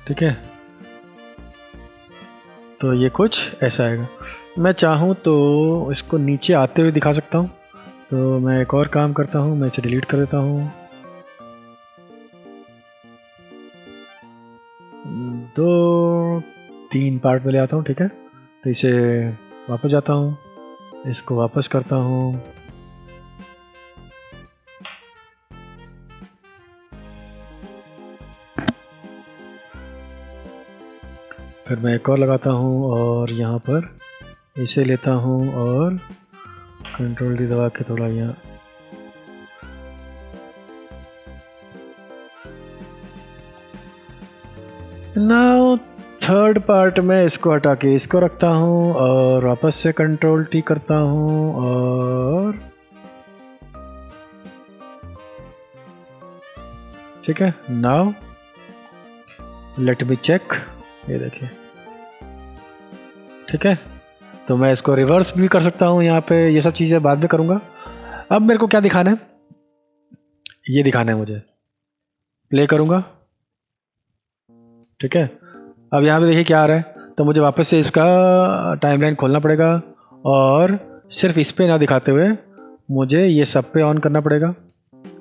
ठीक है, तो ये कुछ ऐसा आएगा। मैं चाहूँ तो इसको नीचे आते हुए दिखा सकता हूँ, तो मैं एक और काम करता हूँ, मैं इसे डिलीट कर देता हूँ, 2-3 पार्ट में ले आता हूँ, ठीक है। तो इसे वापस जाता हूँ, इसको वापस करता हूँ, फिर मैं एक और लगाता हूँ और यहाँ पर इसे लेता हूँ और कंट्रोल डी दबा के थोड़ा यहाँ, नाउ थर्ड पार्ट में इसको हटा के इसको रखता हूँ और वापस से कंट्रोल टी करता हूँ और ठीक है। नाउ लेट मी चेक, ये देखिए, ठीक है। तो मैं इसको रिवर्स भी कर सकता हूँ यहाँ पे, ये सब चीज़ें बाद में करूँगा। अब मेरे को क्या दिखाना है, ये दिखाना है मुझे, प्ले करूँगा, ठीक है। अब यहाँ पे देखिए क्या आ रहा है, तो मुझे वापस से इसका टाइमलाइन खोलना पड़ेगा और सिर्फ इस पे ना दिखाते हुए मुझे ये सब पे ऑन करना पड़ेगा,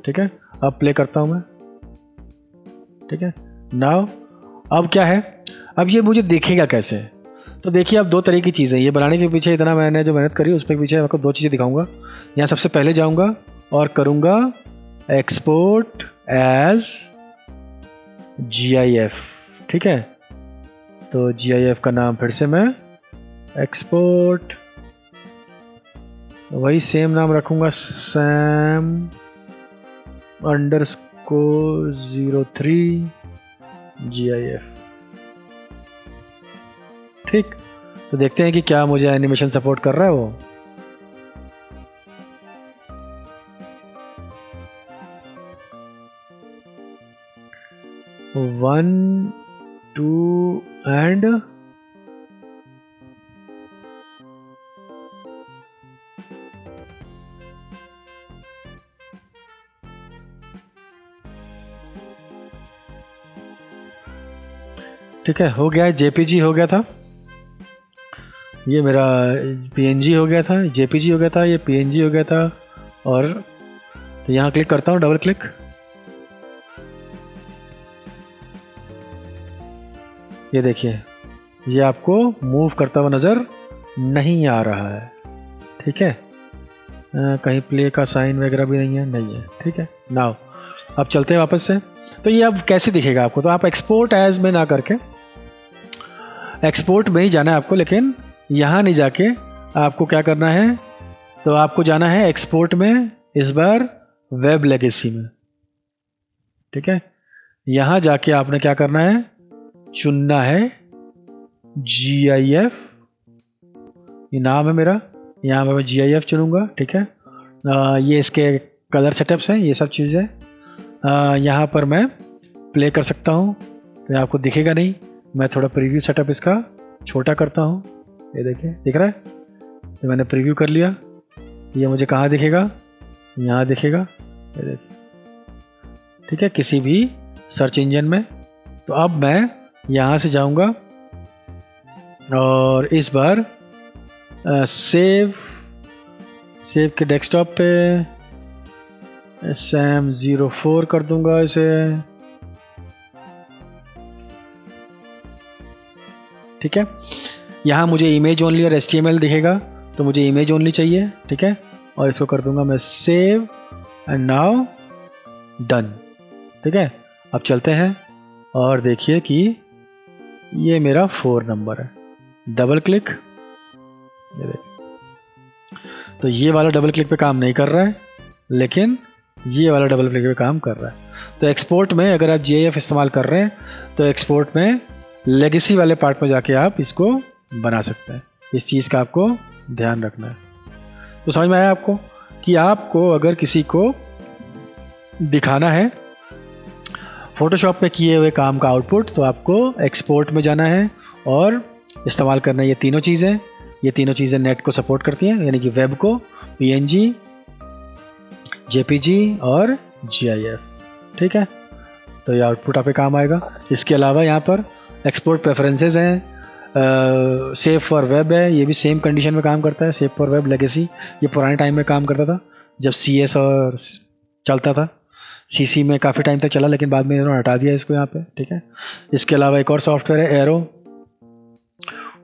ठीक है। अब प्ले करता हूँ मैं, ठीक है। नाउ अब क्या है, अब ये मुझे देखेगा कैसे, तो देखिए अब 2 तरह की चीज़ें, ये बनाने के पीछे इतना मैंने जो मेहनत करी उस पर पीछे आपको 2 चीज़ें दिखाऊंगा। यहाँ सबसे पहले जाऊंगा और करूँगा एक्सपोर्ट एज GIF, ठीक है। तो GIF का नाम फिर से मैं एक्सपोर्ट, वही सेम नाम रखूँगा, Sam_03 GIF, ठीक। तो देखते हैं कि क्या मुझे एनिमेशन सपोर्ट कर रहा है वो। वन, टू एंड ठीक है, हो गया है, JPG हो गया था, ये मेरा PNG हो गया था, JPG हो गया था, ये PNG हो गया था। और तो यहाँ क्लिक करता हूँ, डबल क्लिक, ये देखिए ये आपको मूव करता हुआ नज़र नहीं आ रहा है, ठीक है। कहीं प्ले का साइन वगैरह भी नहीं है, ठीक है। नाउ अब चलते हैं वापस से, तो ये अब कैसे दिखेगा आपको, तो आप एक्सपोर्ट एज में ना करके एक्सपोर्ट में ही जाना है आपको, लेकिन यहाँ नहीं जाके आपको क्या करना है, तो आपको जाना है एक्सपोर्ट में, इस बार वेब लेगेसी में, ठीक है। यहाँ जाके आपने क्या करना है, चुनना है GIF, ये नाम है मेरा, यहाँ पर मैं GIF चुनूँगा, ठीक है। ये इसके कलर सेटअप्स हैं, ये सब चीज़ें यहाँ पर मैं प्ले कर सकता हूँ, तो आपको दिखेगा नहीं, मैं थोड़ा प्रीव्यू सेटअप इसका छोटा करता हूँ, ये देखिए दिख रहा है, तो मैंने प्रीव्यू कर लिया, ये मुझे कहाँ दिखेगा, यहाँ दिखेगा, ये देखिए, ठीक है, किसी भी सर्च इंजन में। तो अब मैं यहाँ से जाऊँगा और इस बार सेव के डेस्कटॉप पे SM04 कर दूंगा इसे, ठीक है। यहाँ मुझे इमेज ओनली और HTML दिखेगा, तो मुझे इमेज ओनली चाहिए, ठीक है, और इसको कर दूंगा मैं सेव एंड नाउ डन, ठीक है। अब चलते हैं और देखिए कि ये मेरा 4 नंबर है, डबल क्लिक, ये देखिए, तो ये वाला डबल क्लिक पे काम नहीं कर रहा है, लेकिन ये वाला डबल क्लिक पे काम कर रहा है। तो एक्सपोर्ट में अगर आप GIF इस्तेमाल कर रहे हैं, तो एक्सपोर्ट में लेगेसी वाले पार्ट में जाके आप इसको बना सकते हैं, इस चीज़ का आपको ध्यान रखना है। तो समझ में आया आपको कि आपको अगर किसी को दिखाना है फोटोशॉप पे किए हुए काम का आउटपुट, तो आपको एक्सपोर्ट में जाना है और इस्तेमाल करना है ये तीनों चीज़ें। ये तीनों चीज़ें नेट को सपोर्ट करती हैं, यानी कि वेब को, PNG, JPG और GIF, ठीक है। तो ये आउटपुट आपके काम आएगा। इसके अलावा यहाँ पर एक्सपोर्ट प्रेफरेंसेस हैं, सेव फॉर वेब है, ये भी सेम कंडीशन में काम करता है। सेव फॉर वेब लेगेसी ये पुराने टाइम में काम करता था जब CS और चलता था, CC में काफ़ी टाइम तक चला, लेकिन बाद में इन्होंने हटा दिया इसको यहाँ पे, ठीक है। इसके अलावा एक और सॉफ्टवेयर है एरो,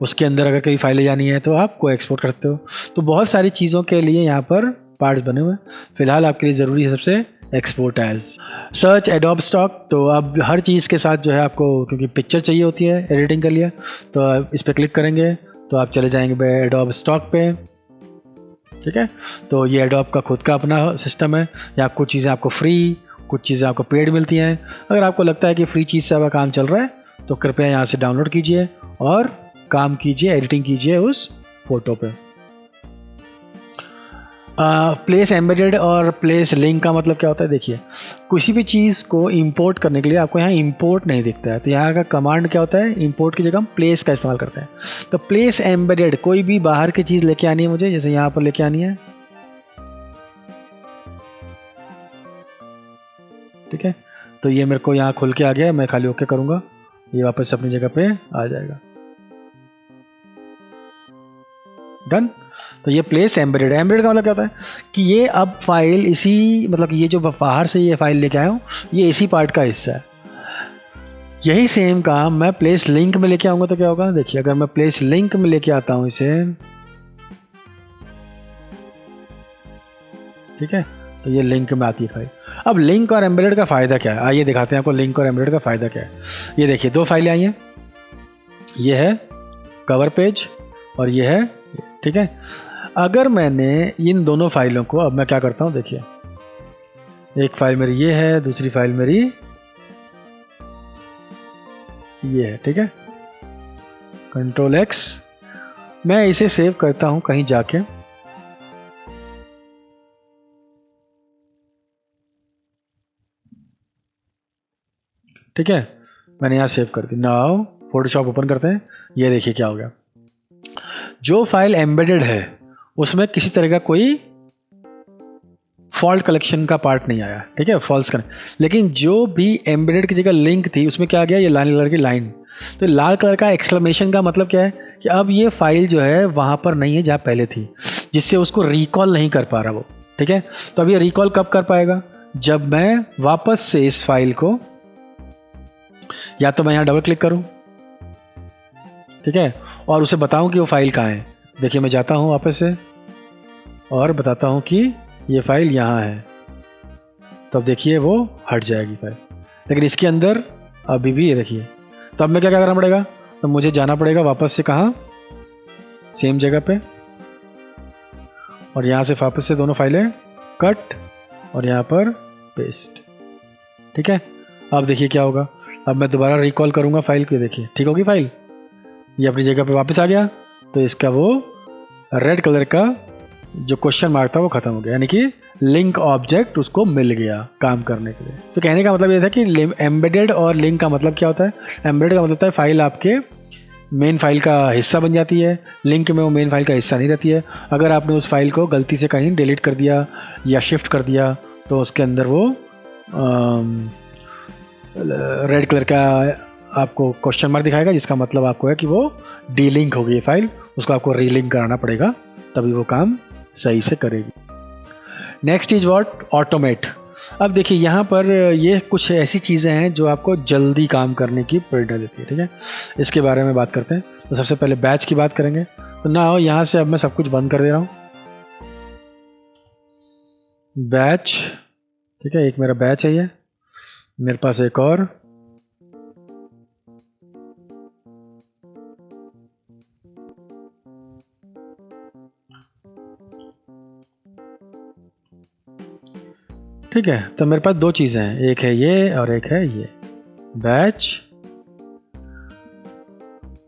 उसके अंदर अगर कोई फाइलें जानी है तो आप को एक्सपोर्ट करते हो। तो बहुत सारी चीज़ों के लिए यहाँ पर पार्ट्स बने हुए हैं। फिलहाल आपके लिए ज़रूरी है सबसे export as search Adobe stock. तो अब हर चीज़ के साथ जो है आपको, क्योंकि पिक्चर चाहिए होती है एडिटिंग के लिए, तो आप इस पर क्लिक करेंगे तो आप चले जाएंगे एडोब स्टॉक पे, ठीक है। तो ये एडोब का खुद का अपना सिस्टम है, या कुछ चीज़ें आपको फ्री, कुछ चीज़ें आपको पेड मिलती हैं। अगर आपको लगता है कि फ्री चीज़ से आपका काम चल रहा है तो कृपया यहाँ से डाउनलोड कीजिए और काम कीजिए, एडिटिंग कीजिए उस फोटो पे। प्लेस एम्बेडेड और प्लेस लिंक का मतलब क्या होता है, देखिए किसी भी चीज़ को इंपोर्ट करने के लिए आपको यहाँ इंपोर्ट नहीं दिखता है, तो यहाँ का कमांड क्या होता है, इंपोर्ट की जगह हम प्लेस का इस्तेमाल करते हैं। तो प्लेस एम्बेडेड, कोई भी बाहर की चीज़ लेके आनी है मुझे, जैसे यहाँ पर लेके आनी है, ठीक है। तो ये मेरे को यहाँ खुल के आ गया है, मैं खाली ओके करूँगा, ये वापस अपनी जगह पे आ जाएगा, डन। तो ये प्लेस एम्बेडेड का मतलब क्या होता है कि ये अब फाइल इसी, मतलब ये जो बाहर से ये फाइल लेके आया हूँ ये इसी पार्ट का हिस्सा है। यही सेम काम मैं प्लेस लिंक में लेके आऊँगा तो क्या होगा, देखिए अगर मैं प्लेस लिंक में लेके आता हूँ इसे, ठीक है, तो ये लिंक में आती है फाइल। अब लिंक और एम्बेडेड का फ़ायदा क्या है, आइए दिखाते हैं आपको लिंक और एम्बेडेड का फ़ायदा क्या है। ये देखिए दो फाइलें आई हैं, ये है कवर पेज और ये है, ठीक है। अगर मैंने इन दोनों फाइलों को, अब मैं क्या करता हूँ, देखिए एक फाइल मेरी ये है, दूसरी फाइल मेरी ये है, ठीक है। Ctrl+X, मैं इसे सेव करता हूँ कहीं जाके, ठीक है, मैंने यहाँ सेव कर दी। नाउ फोटोशॉप ओपन करते हैं, ये देखिए क्या हो गया, जो फाइल एम्बेडेड है उसमें किसी तरह का कोई फॉल्ट कलेक्शन का पार्ट नहीं आया, ठीक है, फॉल्स का नहीं। लेकिन जो भी एम्बेडेड की जगह लिंक थी उसमें क्या आ गया, ये लाल कलर की लाइन। तो लाल कलर का एक्सक्लेमेशन का मतलब क्या है कि अब ये फाइल जो है वहाँ पर नहीं है जहाँ पहले थी, जिससे उसको रिकॉल नहीं कर पा रहा वो, ठीक है। तो अब ये रिकॉल कब कर पाएगा, जब मैं वापस से इस फाइल को, या तो मैं यहाँ डबल क्लिक करूँ, ठीक है, और उसे बताऊँ कि वो फाइल कहाँ है। देखिए मैं जाता हूँ वापस से और बताता हूँ कि ये फाइल यहाँ है, तो अब देखिए वो हट जाएगी फाइल। लेकिन इसके अंदर अभी भी ये देखिए। तो अब मैं क्या करना पड़ेगा, तो मुझे जाना पड़ेगा वापस से कहाँ, सेम जगह पे, और यहाँ से वापस से दोनों फाइलें कट और यहाँ पर पेस्ट। ठीक है, अब देखिए क्या होगा। अब मैं दोबारा रिकॉल करूँगा फाइल को, देखिए ठीक होगी फाइल, ये अपनी जगह पे वापस आ गया। तो इसका वो रेड कलर का जो क्वेश्चन मार्क था वो खत्म हो गया, यानी कि लिंक ऑब्जेक्ट उसको मिल गया काम करने के लिए। तो कहने का मतलब ये था कि एम्बेडेड और लिंक का मतलब क्या होता है। एम्बेडेड का मतलब होता है फाइल आपके मेन फाइल का हिस्सा बन जाती है, लिंक में वो मेन फाइल का हिस्सा नहीं रहती है। अगर आपने उस फाइल को गलती से कहीं डिलीट कर दिया या शिफ्ट कर दिया तो उसके अंदर वो रेड कलर का आपको क्वेश्चन मार्क दिखाएगा, जिसका मतलब आपको है कि वो डीलिंक हो गई फाइल, उसको आपको रीलिंक कराना पड़ेगा, तभी वो काम सही से करेगी। Next is what, automate. अब देखिए यहाँ पर ये कुछ ऐसी चीज़ें हैं जो आपको जल्दी काम करने की प्रेरणा देती है। ठीक है, इसके बारे में बात करते हैं। तो सबसे पहले बैच की बात करेंगे। तो ना यहाँ से अब मैं सब कुछ बंद कर दे रहा हूँ, बैच। ठीक है, एक मेरा बैच है, ये मेरे पास एक और, ठीक है। तो मेरे पास दो चीज़ें हैं, एक है ये और एक है ये, बैच,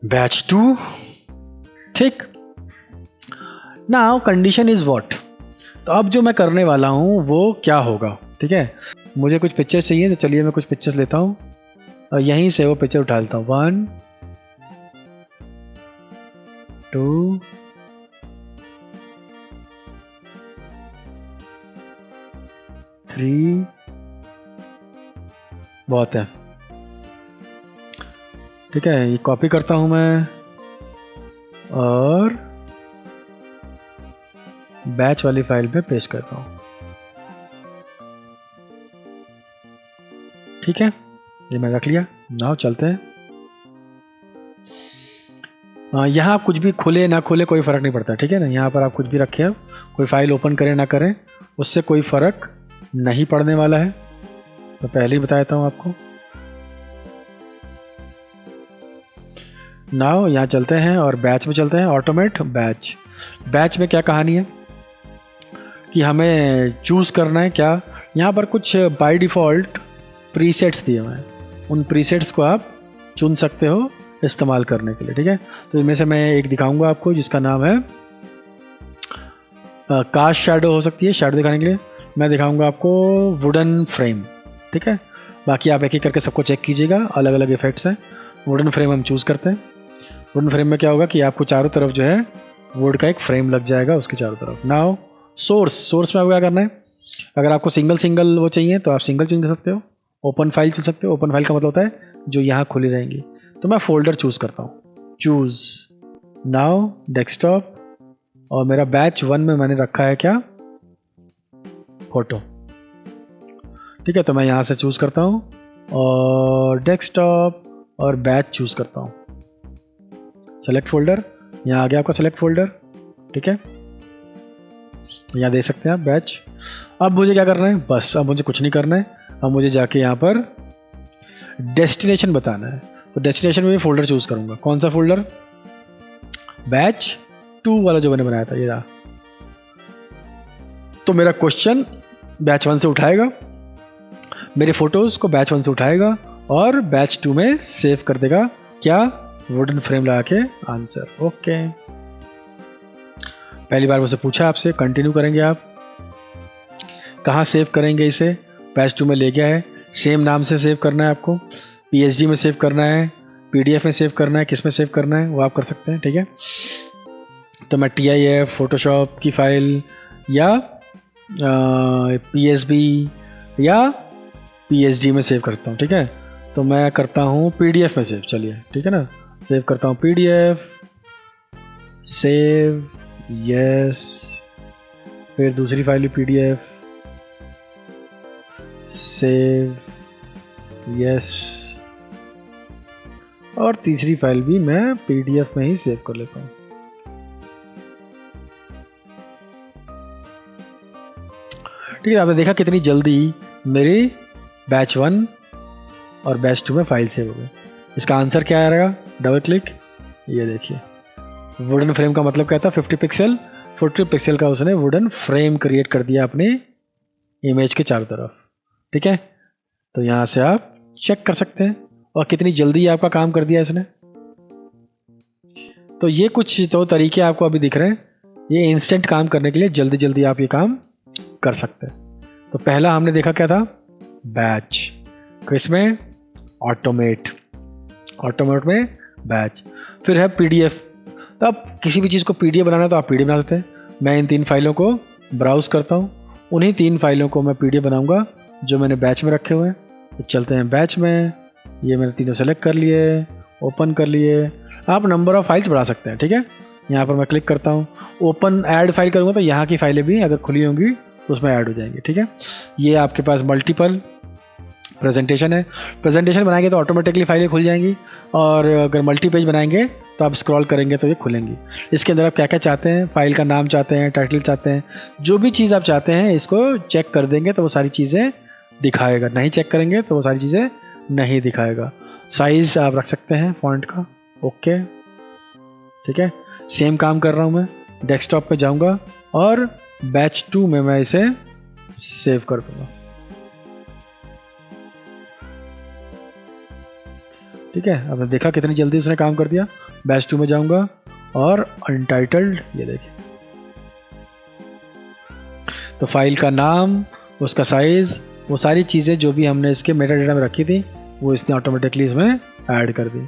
बैच 2। ठीक, नाउ कंडीशन इज व्हाट। तो अब जो मैं करने वाला हूँ वो क्या होगा। ठीक है, मुझे कुछ पिक्चर्स चाहिए, तो चलिए मैं कुछ पिक्चर्स लेता हूँ और यहीं से वो पिक्चर उठा लेता हूँ। 1 2 3, बहुत है। ठीक है, ये कॉपी करता हूँ मैं और बैच वाली फाइल पे पेस्ट करता हूँ। ठीक है, ये मैं रख लिया। नाउ चलते हैं। यहाँ आप कुछ भी खुले ना खुले कोई फ़र्क नहीं पड़ता। ठीक है ना, यहाँ पर आप कुछ भी रखें, अब कोई फाइल ओपन करें ना करें उससे कोई फ़र्क नहीं पड़ने वाला है। तो पहले ही बता देता हूँ आपको। नाउ यहाँ चलते हैं और बैच में चलते हैं। Automate batch. बैच में क्या कहानी है कि हमें चूज़ करना है क्या, यहाँ पर कुछ बाय डिफ़ॉल्ट प्रीसेट्स दिए हुए हैं, उन प्रीसेट्स को आप चुन सकते हो इस्तेमाल करने के लिए। ठीक है, तो इनमें से मैं एक दिखाऊंगा आपको जिसका नाम है कास्ट शैडो हो सकती है, शैडो दिखाने के लिए। मैं दिखाऊंगा आपको वुडन फ्रेम। ठीक है, बाकी आप एक एक करके सबको चेक कीजिएगा, अलग अलग इफेक्ट्स हैं। वुडन फ्रेम हम चूज़ करते हैं। वुडन फ्रेम में क्या होगा कि आपको चारों तरफ जो है वुड का एक फ्रेम लग जाएगा उसके चारों तरफ। नाउ सोर्स में आपको क्या करना है, अगर आपको सिंगल वो चाहिए तो आप सिंगल चुन सकते हो, ओपन फाइल चुन सकते हो। ओपन फाइल का मतलब होता है जो यहाँ खुली रहेंगी। तो मैं फोल्डर चूज़ करता हूँ, चूज़ नाउ डेस्कटॉप, और मेरा बैच 1 में मैंने रखा है क्या, फोटो। ठीक है, तो मैं यहाँ से चूज़ करता हूँ और डेस्कटॉप और बैच चूज़ करता हूँ, सेलेक्ट फोल्डर। यहाँ आ गया आपका सेलेक्ट फोल्डर। ठीक है, यहाँ देख सकते हैं आप बैच। अब मुझे क्या करना है, बस अब मुझे कुछ नहीं करना है। अब मुझे जाके यहाँ पर डेस्टिनेशन बताना है। तो डेस्टिनेशन में भी फोल्डर चूज़ करूँगा। कौन सा फोल्डर, बैच 2 वाला जो मैंने बनाया था, ये रहा। तो मेरा क्वेश्चन बैच 1 से उठाएगा, मेरे फोटोज़ को बैच 1 से उठाएगा और बैच 2 में सेव कर देगा क्या, वुडन फ्रेम लगा के आंसर। ओके, पहली बार मुझसे पूछा आपसे, कंटिन्यू करेंगे आप। कहाँ सेव करेंगे इसे, बैच 2 में ले गया है, सेम नाम से सेव करना है आपको, PSD में सेव करना है, PDF में सेव करना है, किस में सेव करना है वो आप कर सकते हैं। ठीक है, तो मैं TIF फोटोशॉप की फाइल या PSB या PSD में सेव करता हूँ। ठीक है, तो मैं करता हूँ PDF में सेव। चलिए ठीक है ना, सेव करता हूँ PDF, सेव, यस, फिर दूसरी फाइल PDF, सेव, यस, और तीसरी फाइल भी मैं PDF में ही सेव कर लेता हूँ। ठीक है, आपने देखा कितनी जल्दी मेरी बैच 1 और बैच 2 में फाइल सेव हो गई। इसका आंसर क्या आ रहेगा? डबल क्लिक, ये देखिए वुडन फ्रेम का मतलब क्या था? 50 पिक्सल, 40 पिक्सल का उसने वुडन फ्रेम क्रिएट कर दिया अपनी इमेज के चारों तरफ। ठीक है, तो यहाँ से आप चेक कर सकते हैं और कितनी जल्दी आपका काम कर दिया इसने। तो ये कुछ तो तरीके आपको अभी दिख रहे हैं, ये इंस्टेंट काम करने के लिए जल्दी जल्दी आप ये काम कर सकते हैं। तो पहला हमने देखा क्या था? बैच। किसमें? ऑटोमेट में बैच। फिर है पीडीएफ। तो आप किसी भी चीज़ को पीडीएफ बनाना है तो आप पीडीएफ बना सकते हैं। मैं इन 3 फाइलों को ब्राउज करता हूँ, उन्हीं 3 फाइलों को मैं पीडीएफ बनाऊंगा जो मैंने बैच में रखे हुए हैं। तो चलते हैं बैच में, ये मैंने तीनों सेलेक्ट कर लिए, ओपन कर लिए। आप नंबर ऑफ़ फाइल्स बढ़ा सकते हैं। ठीक है, यहाँ पर मैं क्लिक करता हूँ, ओपन ऐड फाइल करूँगा तो यहाँ की फाइलें भी अगर खुली होंगी तो उसमें ऐड हो जाएंगी। ठीक है, ये आपके पास मल्टीपल प्रेजेंटेशन है। प्रेजेंटेशन बनाएंगे तो ऑटोमेटिकली फाइलें खुल जाएंगी, और अगर मल्टी पेज बनाएंगे तो आप स्क्रॉल करेंगे तो ये खुलेंगी। इसके अंदर आप क्या क्या चाहते हैं, फाइल का नाम चाहते हैं, टाइटल चाहते हैं, जो भी चीज़ आप चाहते हैं इसको चेक कर देंगे तो वो सारी चीज़ें दिखाएगा। नहीं चेक करेंगे तो वो सारी चीज़ें नहीं दिखाएगा। साइज़ आप रख सकते हैं फॉन्ट का। ओके, ठीक है, सेम काम कर रहा हूँ मैं। डेस्कटॉप पे जाऊँगा और बैच 2 में मैं इसे सेव कर दूँगा। ठीक है, आपने देखा कितनी जल्दी उसने काम कर दिया। बैच 2 में जाऊँगा और अनटाइटल्ड, ये देखिए, तो फाइल का नाम, उसका साइज़, वो सारी चीज़ें जो भी हमने इसके मेटा डेटा में रखी थी वो इसने ऑटोमेटिकली इसमें ऐड कर दी।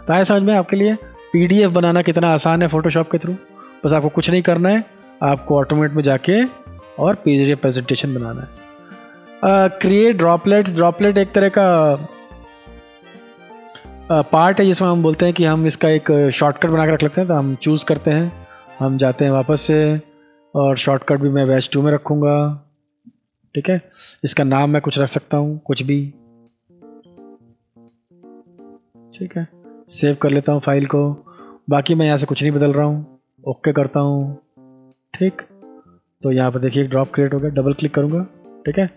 तो आया समझ में आपके लिए पीडीएफ बनाना कितना आसान है फोटोशॉप के थ्रू। बस आपको कुछ नहीं करना है, आपको ऑटोमेट में जाके और पीडीएफ प्रेजेंटेशन बनाना है। क्रिएट ड्रॉपलेट एक तरह का पार्ट है जिसमें हम बोलते हैं कि हम इसका एक शॉर्टकट बना के रख लेते हैं। तो हम चूज़ करते हैं, हम जाते हैं वापस से, और शॉर्टकट भी मैं बैच 2 में रखूँगा। ठीक है, इसका नाम मैं कुछ रख सकता हूँ, कुछ भी। ठीक है, सेव कर लेता हूँ फाइल को। बाकी मैं यहाँ से कुछ नहीं बदल रहा हूँ, ओके करता हूँ। ठीक, तो यहाँ पर देखिए एक ड्रॉप क्रिएट हो गया, डबल क्लिक करूँगा। ठीक है,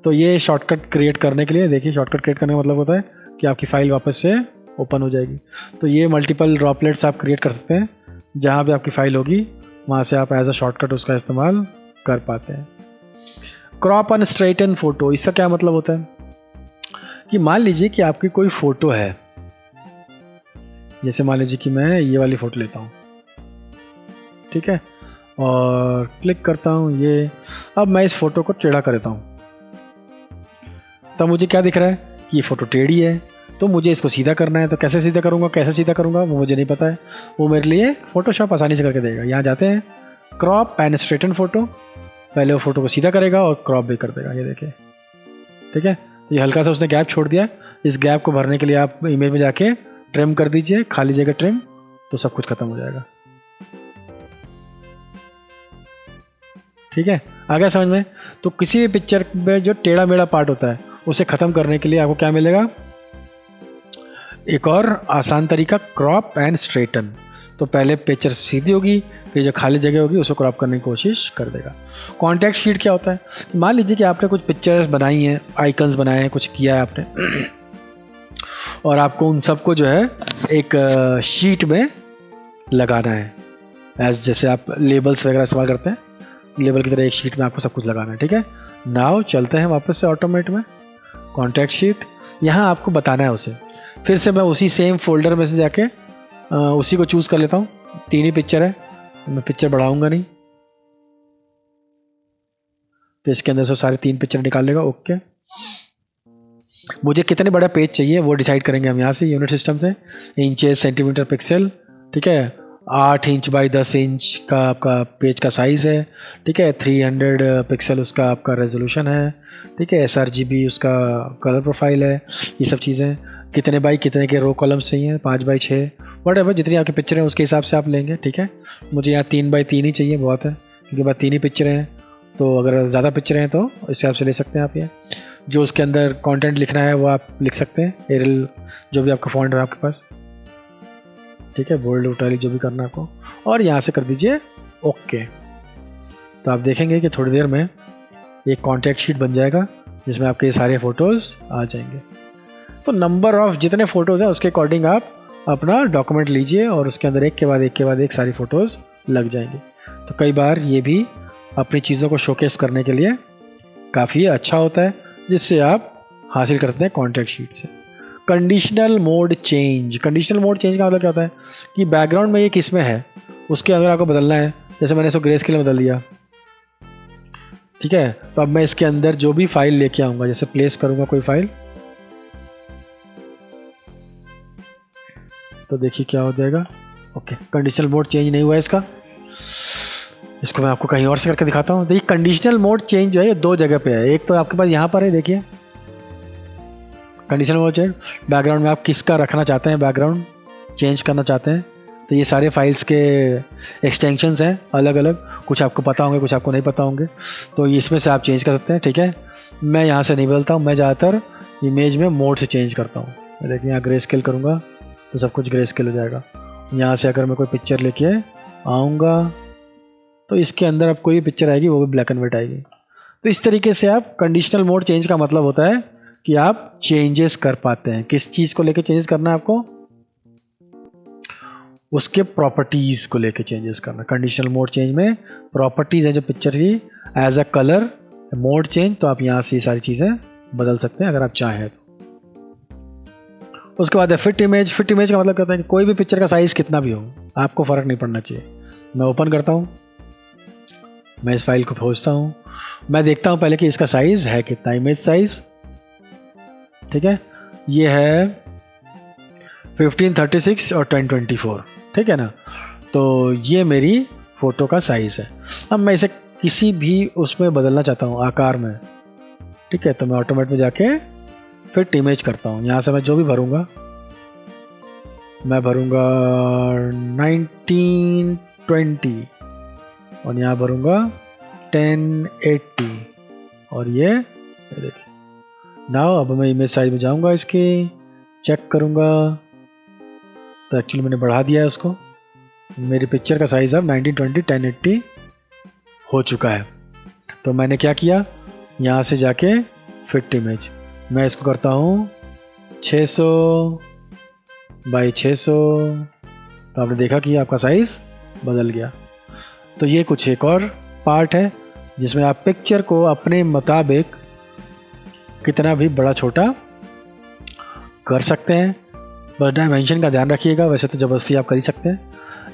तो ये शॉर्टकट क्रिएट करने के लिए, देखिए शॉर्टकट क्रिएट करने का मतलब होता है कि आपकी फ़ाइल वापस से ओपन हो जाएगी। तो ये मल्टीपल ड्रॉपलेट्स आप क्रिएट कर सकते हैं, जहाँ भी आपकी फ़ाइल होगी वहाँ से आप एज अ शॉर्टकट उसका इस्तेमाल कर पाते हैं। क्रॉप एंड स्ट्रेटन फ़ोटो, इसका क्या मतलब होता है कि मान लीजिए कि आपकी कोई फ़ोटो है, जैसे मान लीजिए कि मैं ये वाली फ़ोटो लेता हूँ। ठीक है, और क्लिक करता हूँ ये। अब मैं इस फ़ोटो को टेढ़ा कर देता हूँ, तब मुझे क्या दिख रहा है? ये फ़ोटो टेढ़ी है, तो मुझे इसको सीधा करना है। तो कैसे सीधा करूँगा वो मुझे नहीं पता है, वो मेरे लिए फ़ोटोशॉप आसानी से करके देगा। यहाँ जाते हैं, क्रॉप एंड स्ट्रेटन फ़ोटो, पहले वो फ़ोटो को सीधा करेगा और क्रॉप भी कर देगा, ये देखिए। ठीक है, ये हल्का सा उसने गैप छोड़ दिया। इस गैप को भरने के लिए आप इमेज में जाके ट्रिम कर दीजिए, खाली जगह ट्रिम, तो सब कुछ खत्म हो जाएगा। ठीक है, आ गया समझ में? तो किसी भी पिक्चर में जो टेढ़ा मेढ़ा पार्ट होता है उसे ख़त्म करने के लिए आपको क्या मिलेगा? एक और आसान तरीका, क्रॉप एंड स्ट्रेटन। तो पहले पिक्चर सीधी होगी, फिर जो खाली जगह होगी उसको क्रॉप करने की कोशिश कर देगा। कॉन्टेक्स्ट शीट क्या होता है? मान लीजिए कि आपने कुछ पिक्चर्स बनाई हैं, आइकन्स बनाए हैं, कुछ किया है आपने, और आपको उन सबको जो है एक शीट में लगाना है। जैसे आप लेबल्स वगैरह इस्तेमाल करते हैं, लेबल की तरह एक शीट में आपको सब कुछ लगाना है। ठीक है, नाउ चलते हैं वापस से ऑटोमेट में, कॉन्टैक्ट शीट। यहाँ आपको बताना है उसे, फिर से मैं उसी सेम फोल्डर में से जाके उसी को चूज़ कर लेता हूँ। 3 ही पिक्चर है, मैं पिक्चर बढ़ाऊँगा नहीं, तो इसके अंदर से सारे 3 पिक्चर निकाल लेगा। ओके, मुझे कितने बड़ा पेज चाहिए वो डिसाइड करेंगे हम यहाँ से, यूनिट सिस्टम से, इंचेस, सेंटीमीटर, पिक्सल। ठीक है, 8 इंच बाई 10 इंच का आपका पेज का साइज़ है। ठीक है, 300 पिक्सल उसका आपका रेजोल्यूशन है। ठीक है, sRGB उसका कलर प्रोफाइल है। ये सब चीज़ें, कितने बाई कितने के रो कॉलम्स चाहिए, 5 बाई 6, व्हाटएवर जितनी आपकी पिक्चर है उसके हिसाब से आप लेंगे। ठीक है, मुझे यहाँ 3 बाई 3 ही चाहिए, बहुत है, क्योंकि बाद 3 ही पिक्चरें हैं। तो अगर ज़्यादा पिक्चरें हैं तो इस हिसाब से ले सकते हैं आप। ये जो उसके अंदर कंटेंट लिखना है वो आप लिख सकते हैं, एरियल जो भी आपका फॉन्ट है आपके पास। ठीक है, बोल्ड इटैलिक जो भी करना है आपको, और यहाँ से कर दीजिए ओके। तो आप देखेंगे कि थोड़ी देर में एक कॉन्टैक्ट शीट बन जाएगा जिसमें आपके सारे फ़ोटोज़ आ जाएंगे। तो नंबर ऑफ जितने फ़ोटोज़ हैं उसके अकॉर्डिंग आप अपना डॉक्यूमेंट लीजिए और उसके अंदर एक के बाद एक सारी फ़ोटोज़ लग जाएंगी। तो कई बार ये भी अपनी चीज़ों को शोकेस करने के लिए काफ़ी अच्छा होता है, जिससे आप हासिल करते हैं कॉन्टैक्ट शीट से। कंडीशनल मोड चेंज का मतलब क्या होता है कि बैकग्राउंड में ये किस में है उसके अंदर आपको बदलना है। जैसे मैंने इसको ग्रे स्केल में बदल दिया, ठीक है। तो अब मैं इसके अंदर जो भी फाइल लेके आऊँगा, जैसे प्लेस करूँगा कोई फाइल, तो देखिए क्या हो जाएगा। ओके, कंडीशनल मोड चेंज नहीं हुआ है इसका। इसको मैं आपको कहीं और से करके दिखाता हूँ। देखिए कंडीशनल मोड चेंज जो है ये दो जगह पे है। एक तो आपके पास यहाँ पर है, देखिए कंडीशनल मोड चेंज, बैकग्राउंड में आप किसका रखना चाहते हैं, बैकग्राउंड चेंज करना चाहते हैं। तो ये सारे फाइल्स के एक्सटेंशंस हैं अलग अलग, कुछ आपको पता होंगे कुछ आपको नहीं पता होंगे, तो इसमें से आप चेंज कर सकते हैं, ठीक है। मैं यहाँ से नहीं बदलता हूँ, मैं ज़्यादातर इमेज में मोड से चेंज करता हूँ। देखिए यहाँ ग्रे स्केल करूँगा तो सब कुछ ग्रे स्केल हो जाएगा। यहाँ से अगर मैं कोई पिक्चर लेके आऊँगा तो इसके अंदर अब कोई भी पिक्चर आएगी वो भी ब्लैक एंड वाइट आएगी। तो इस तरीके से आप कंडीशनल मोड चेंज का मतलब होता है कि आप चेंजेस कर पाते हैं। किस चीज़ को लेके चेंजेस करना है आपको, उसके प्रॉपर्टीज़ को लेके चेंजेस करना। कंडीशनल मोड चेंज में प्रॉपर्टीज़ है जो पिक्चर की, as a colour mode change, तो आप यहाँ से ये सारी चीज़ें बदल सकते हैं अगर आप चाहें तो। उसके बाद है फिट इमेज। फिट इमेज का मतलब कहता है कि कोई भी पिक्चर का साइज़ कितना भी हो आपको फ़र्क नहीं पड़ना चाहिए। मैं ओपन करता हूँ, मैं इस फाइल को खोजता हूँ, मैं देखता हूँ पहले कि इसका साइज़ है कितना, इमेज साइज़, ठीक है। ये है 1536 और 1024, ठीक है ना। तो ये मेरी फ़ोटो का साइज़ है। अब मैं इसे किसी भी उसमें बदलना चाहता हूँ आकार में, ठीक है। तो मैं ऑटोमेट में जाके फिट इमेज करता हूँ। यहाँ से मैं जो भी भरूँगा, मैं भरूँगा 1920 और यहाँ भरूँगा 1080 और ये देखिए। नाउ अब मैं इमेज साइज में जाऊँगा, इसके चेक करूँगा तो एक्चुअली मैंने बढ़ा दिया है उसको। मेरी पिक्चर का साइज़ अब 1920 1080 हो चुका है। तो मैंने क्या किया, यहाँ से जाके फिट इमेज मैं इसको करता हूँ 600 बाई 600। तो आपने देखा कि आपका साइज़ बदल गया। तो ये कुछ एक और पार्ट है जिसमें आप पिक्चर को अपने मुताबिक कितना भी बड़ा छोटा कर सकते हैं, बस डायमेंशन का ध्यान रखिएगा। वैसे तो ज़बरदस्ती आप कर ही सकते हैं।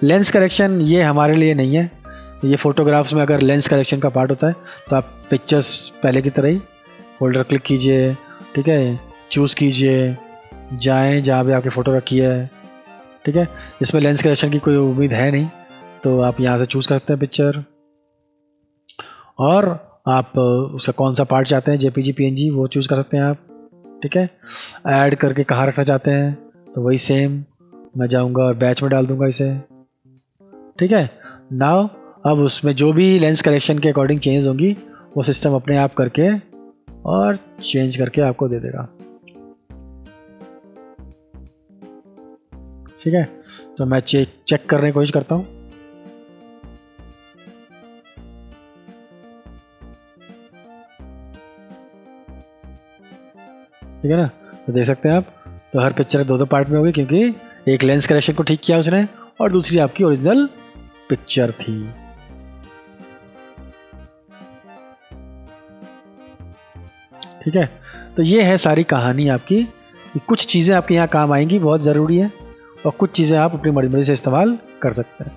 लेंस करेक्शन ये हमारे लिए नहीं है, ये फ़ोटोग्राफ्स में अगर लेंस करेक्शन का पार्ट होता है तो आप पिक्चर्स पहले की तरह ही फोल्डर क्लिक कीजिए, ठीक है, चूज़ कीजिए, जाएं जहाँ भी आपकी फ़ोटो रखी है, ठीक है। इसमें लेंस करेक्शन की कोई उम्मीद है नहीं, तो आप यहाँ से चूज़ कर सकते हैं पिक्चर और आप उसका कौन सा पार्ट चाहते हैं, जेपीजी पीएनजी, वो चूज़ कर सकते हैं आप, ठीक है। ऐड करके कहाँ रखना चाहते हैं तो वही सेम मैं जाऊँगा और बैच में डाल दूँगा इसे, ठीक है। नाउ अब उसमें जो भी लेंस करेक्शन के अकॉर्डिंग चेंज होंगी वो सिस्टम अपने आप करके और चेंज करके आपको दे देगा, ठीक है। तो मैं चेक करने की कोशिश करता हूँ। ठीक है ना, तो देख सकते हैं आप। तो हर पिक्चर दो दो पार्ट में होगी क्योंकि एक लेंस करेक्शन को ठीक किया उसने और दूसरी आपकी ओरिजिनल पिक्चर थी। ठीक है, तो ये है सारी कहानी आपकी। कुछ चीज़ें आपके यहाँ काम आएंगी, बहुत ज़रूरी है, और कुछ चीज़ें आप अपनी मर्जी से इस्तेमाल कर सकते हैं।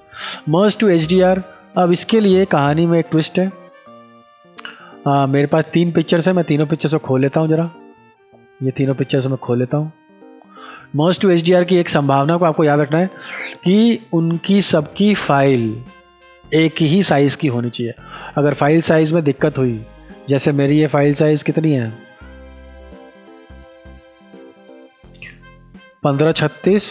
मर्ज टू HDR, अब इसके लिए कहानी में एक ट्विस्ट है। मेरे पास 3 पिक्चर्स हैं, मैं तीनों पिक्चर्स को खोल लेता हूँ ज़रा। ये तीनों पिक्चर्स मैं खोल लेता हूँ। मर्ज टू HDR की एक संभावना को आपको याद रखना है कि उनकी सबकी फाइल एक ही साइज़ की होनी चाहिए। अगर फाइल साइज़ में दिक्कत हुई, जैसे मेरी ये फाइल साइज़ कितनी है 1536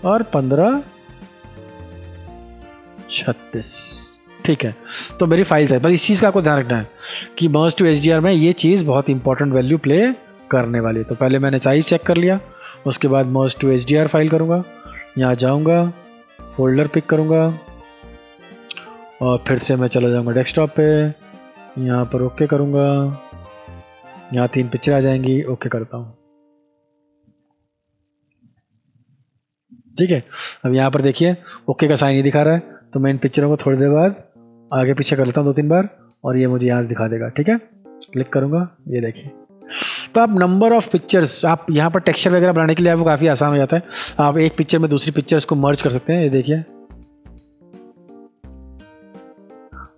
और 1536, ठीक है। तो मेरी फाइल साइज, बस इस चीज़ का आपको ध्यान रखना है कि मर्ज टू HDR में ये चीज़ बहुत इंपॉर्टेंट वैल्यू प्ले करने वाली है। तो पहले मैंने साइज़ चेक कर लिया, उसके बाद मर्ज टू HDR फाइल करूँगा, यहाँ जाऊँगा, फोल्डर पिक करूँगा और फिर से मैं चला जाऊँगा डेस्कटॉप पे, यहाँ पर ओके करूँगा, यहाँ 3 पिक्चर आ जाएंगी, ओके करता हूँ। ठीक है, अब यहाँ पर देखिए ओके का साइन ही दिखा रहा है, तो मैं इन पिक्चरों को थोड़ी देर बाद आगे पीछे कर लेता हूँ 2-3 बार और ये मुझे यहाँ दिखा देगा। ठीक है, क्लिक करूँगा, ये देखिए। तो आप नंबर ऑफ पिक्चर्स, आप यहाँ पर टेक्सचर वगैरह बनाने के लिए आपको काफ़ी आसान हो जाता है। आप एक पिक्चर में दूसरी पिक्चर्स को मर्ज कर सकते हैं। ये देखिए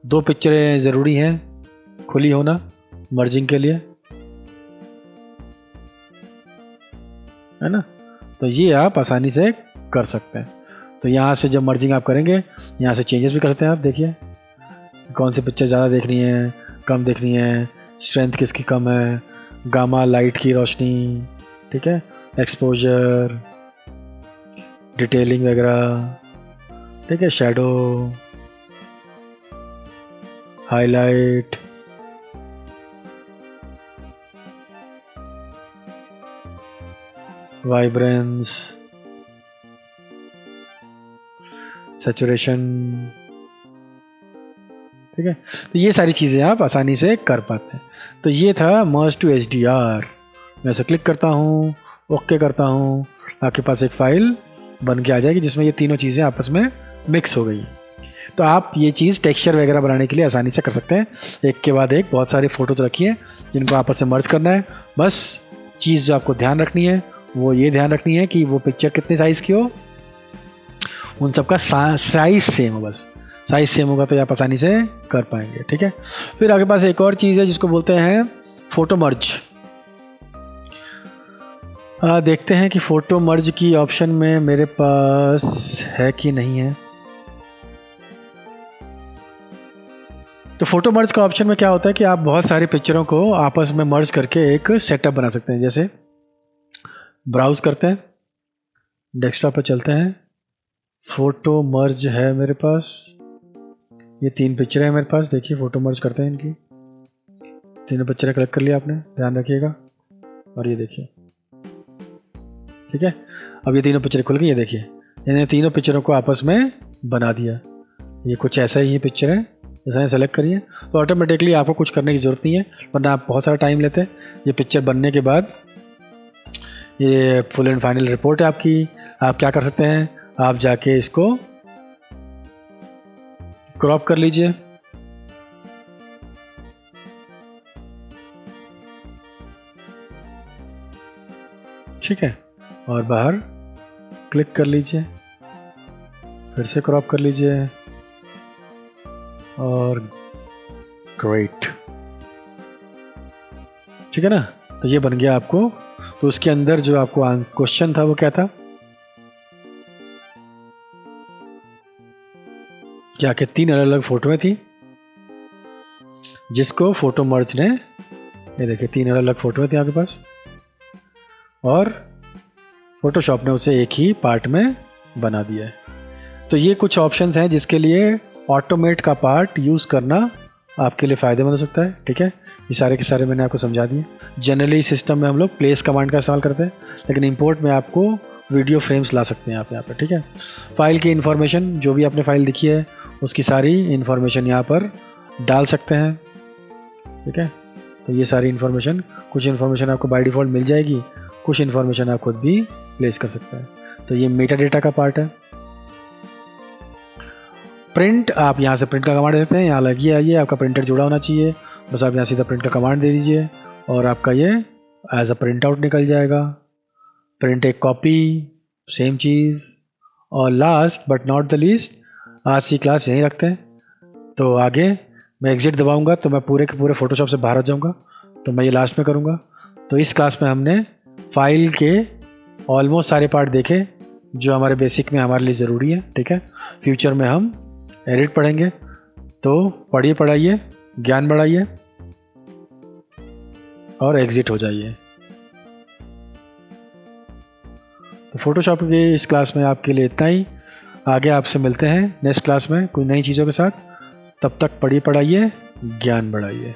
2 पिक्चरें ज़रूरी हैं खुली होना मर्जिंग के लिए, है ना। तो ये आप आसानी से कर सकते हैं। तो यहाँ से जब मर्जिंग आप करेंगे, यहाँ से चेंजेस भी करते हैं आप। देखिए कौन सी पिक्चर ज़्यादा देखनी है, कम देखनी है, स्ट्रेंथ किसकी कम है, गामा लाइट की रोशनी, ठीक है, एक्सपोजर, डिटेलिंग वगैरह, ठीक है, शैडो, हाईलाइट, वाइब्रेंस, सैचुरेशन, ठीक है। तो ये सारी चीज़ें आप आसानी से कर पाते हैं। तो ये था मर्ज टू HDR। मैं इसे क्लिक करता हूँ, ओके करता हूँ, आपके पास एक फ़ाइल बन के आ जाएगी जिसमें ये तीनों चीज़ें आपस में मिक्स हो गई। तो आप ये चीज़ टेक्सचर वगैरह बनाने के लिए आसानी से कर सकते हैं। एक के बाद एक बहुत सारी फ़ोटोज़ रखी है जिनको आपस में मर्ज करना है। बस चीज़ जो आपको ध्यान रखनी है वो ये ध्यान रखनी है कि वो पिक्चर कितने साइज़ की हो, उन सबका साइज़ सेम हो। बस साइज़ सेम होगा तो आप आसानी से कर पाएंगे। ठीक है, फिर आगे पास एक और चीज़ है जिसको बोलते हैं फ़ोटो मर्ज। देखते हैं कि फ़ोटो मर्ज की ऑप्शन में मेरे पास है कि नहीं है। तो फ़ोटो मर्ज का ऑप्शन में क्या होता है कि आप बहुत सारी पिक्चरों को आपस में मर्ज करके एक सेटअप बना सकते हैं। जैसे ब्राउज़ करते हैं, डेस्कटॉप पर चलते हैं, फ़ोटो मर्ज है मेरे पास, ये 3 पिक्चरें हैं मेरे पास। देखिए फ़ोटो मर्ज करते हैं, इनकी तीनों पिक्चरें कलेक्ट कर लिया आपने, ध्यान रखिएगा। और ये देखिए, ठीक है, अब ये तीनों पिक्चरें खुल गई। ये देखिए इन्हें तीनों पिक्चरों को आपस में बना दिया। ये कुछ ऐसा ही पिक्चर है, जैसा सेलेक्ट करिए तो ऑटोमेटिकली आपको कुछ करने की ज़रूरत नहीं है, वरना आप बहुत सारा टाइम लेते हैं। ये पिक्चर बनने के बाद ये फुल एंड फाइनल रिपोर्ट है आपकी। आप क्या कर सकते हैं, आप जाके इसको क्रॉप कर लीजिए, ठीक है, और बाहर क्लिक कर लीजिए, फिर से क्रॉप कर लीजिए और ग्रेट, ठीक है ना। तो ये बन गया आपको। तो उसके अंदर जो आपको क्वेश्चन था वो क्या था, क्या कि 3 अलग अलग फोटोएं थी जिसको फोटो मर्ज ने, ये देखिए 3 अलग अलग फोटोएं थी आपके पास और फोटोशॉप ने उसे एक ही पार्ट में बना दिया है। तो ये कुछ ऑप्शंस हैं जिसके लिए ऑटोमेट का पार्ट यूज़ करना आपके लिए फ़ायदेमंद हो सकता है। ठीक है, ये सारे के सारे मैंने आपको समझा दिए। जनरली सिस्टम में हम लोग प्लेस कमांड का इस्तेमाल करते हैं, लेकिन इंपोर्ट में आपको वीडियो फ्रेम्स ला सकते हैं आप यहाँ पर। ठीक है, फाइल की इन्फॉर्मेशन जो भी आपने फाइल लिखी है उसकी सारी इन्फॉर्मेशन यहाँ पर डाल सकते हैं। ठीक है, तो ये सारी इन्फॉर्मेशन, कुछ इन्फॉर्मेशन आपको बाय डिफ़ॉल्ट मिल जाएगी, कुछ इन्फॉर्मेशन आप खुद भी प्लेस कर सकते हैं। तो ये मेटा डेटा का पार्ट है। प्रिंट, आप यहाँ से प्रिंट का कमांड देते हैं, यहाँ लगिए आइए, आपका प्रिंटर जुड़ा होना चाहिए, बस आप यहाँ सीधा प्रिंट का कमांड दे दीजिए और आपका ये एज अ प्रिंट आउट निकल जाएगा। प्रिंट एक कॉपी, सेम चीज़। और last but not the least, आज की क्लास यहीं रखते हैं। तो आगे मैं एग्जिट दबाऊंगा तो मैं पूरे के पूरे फोटोशॉप से बाहर आ जाऊंगा, तो मैं ये लास्ट में करूंगा। तो इस क्लास में हमने फाइल के ऑलमोस्ट सारे पार्ट देखे जो हमारे बेसिक में हमारे लिए ज़रूरी है। ठीक है, फ्यूचर में हम एडिट पढ़ेंगे, तो पढ़िए, पढ़ाइए, ज्ञान बढ़ाइए और एग्जिट हो जाइए। तो फोटोशॉप के इस क्लास में आपके लिए इतना ही। आगे आपसे मिलते हैं नेक्स्ट क्लास में कोई नई चीज़ों के साथ। तब तक पढ़िए, पढ़ाइए, ज्ञान बढ़ाइए।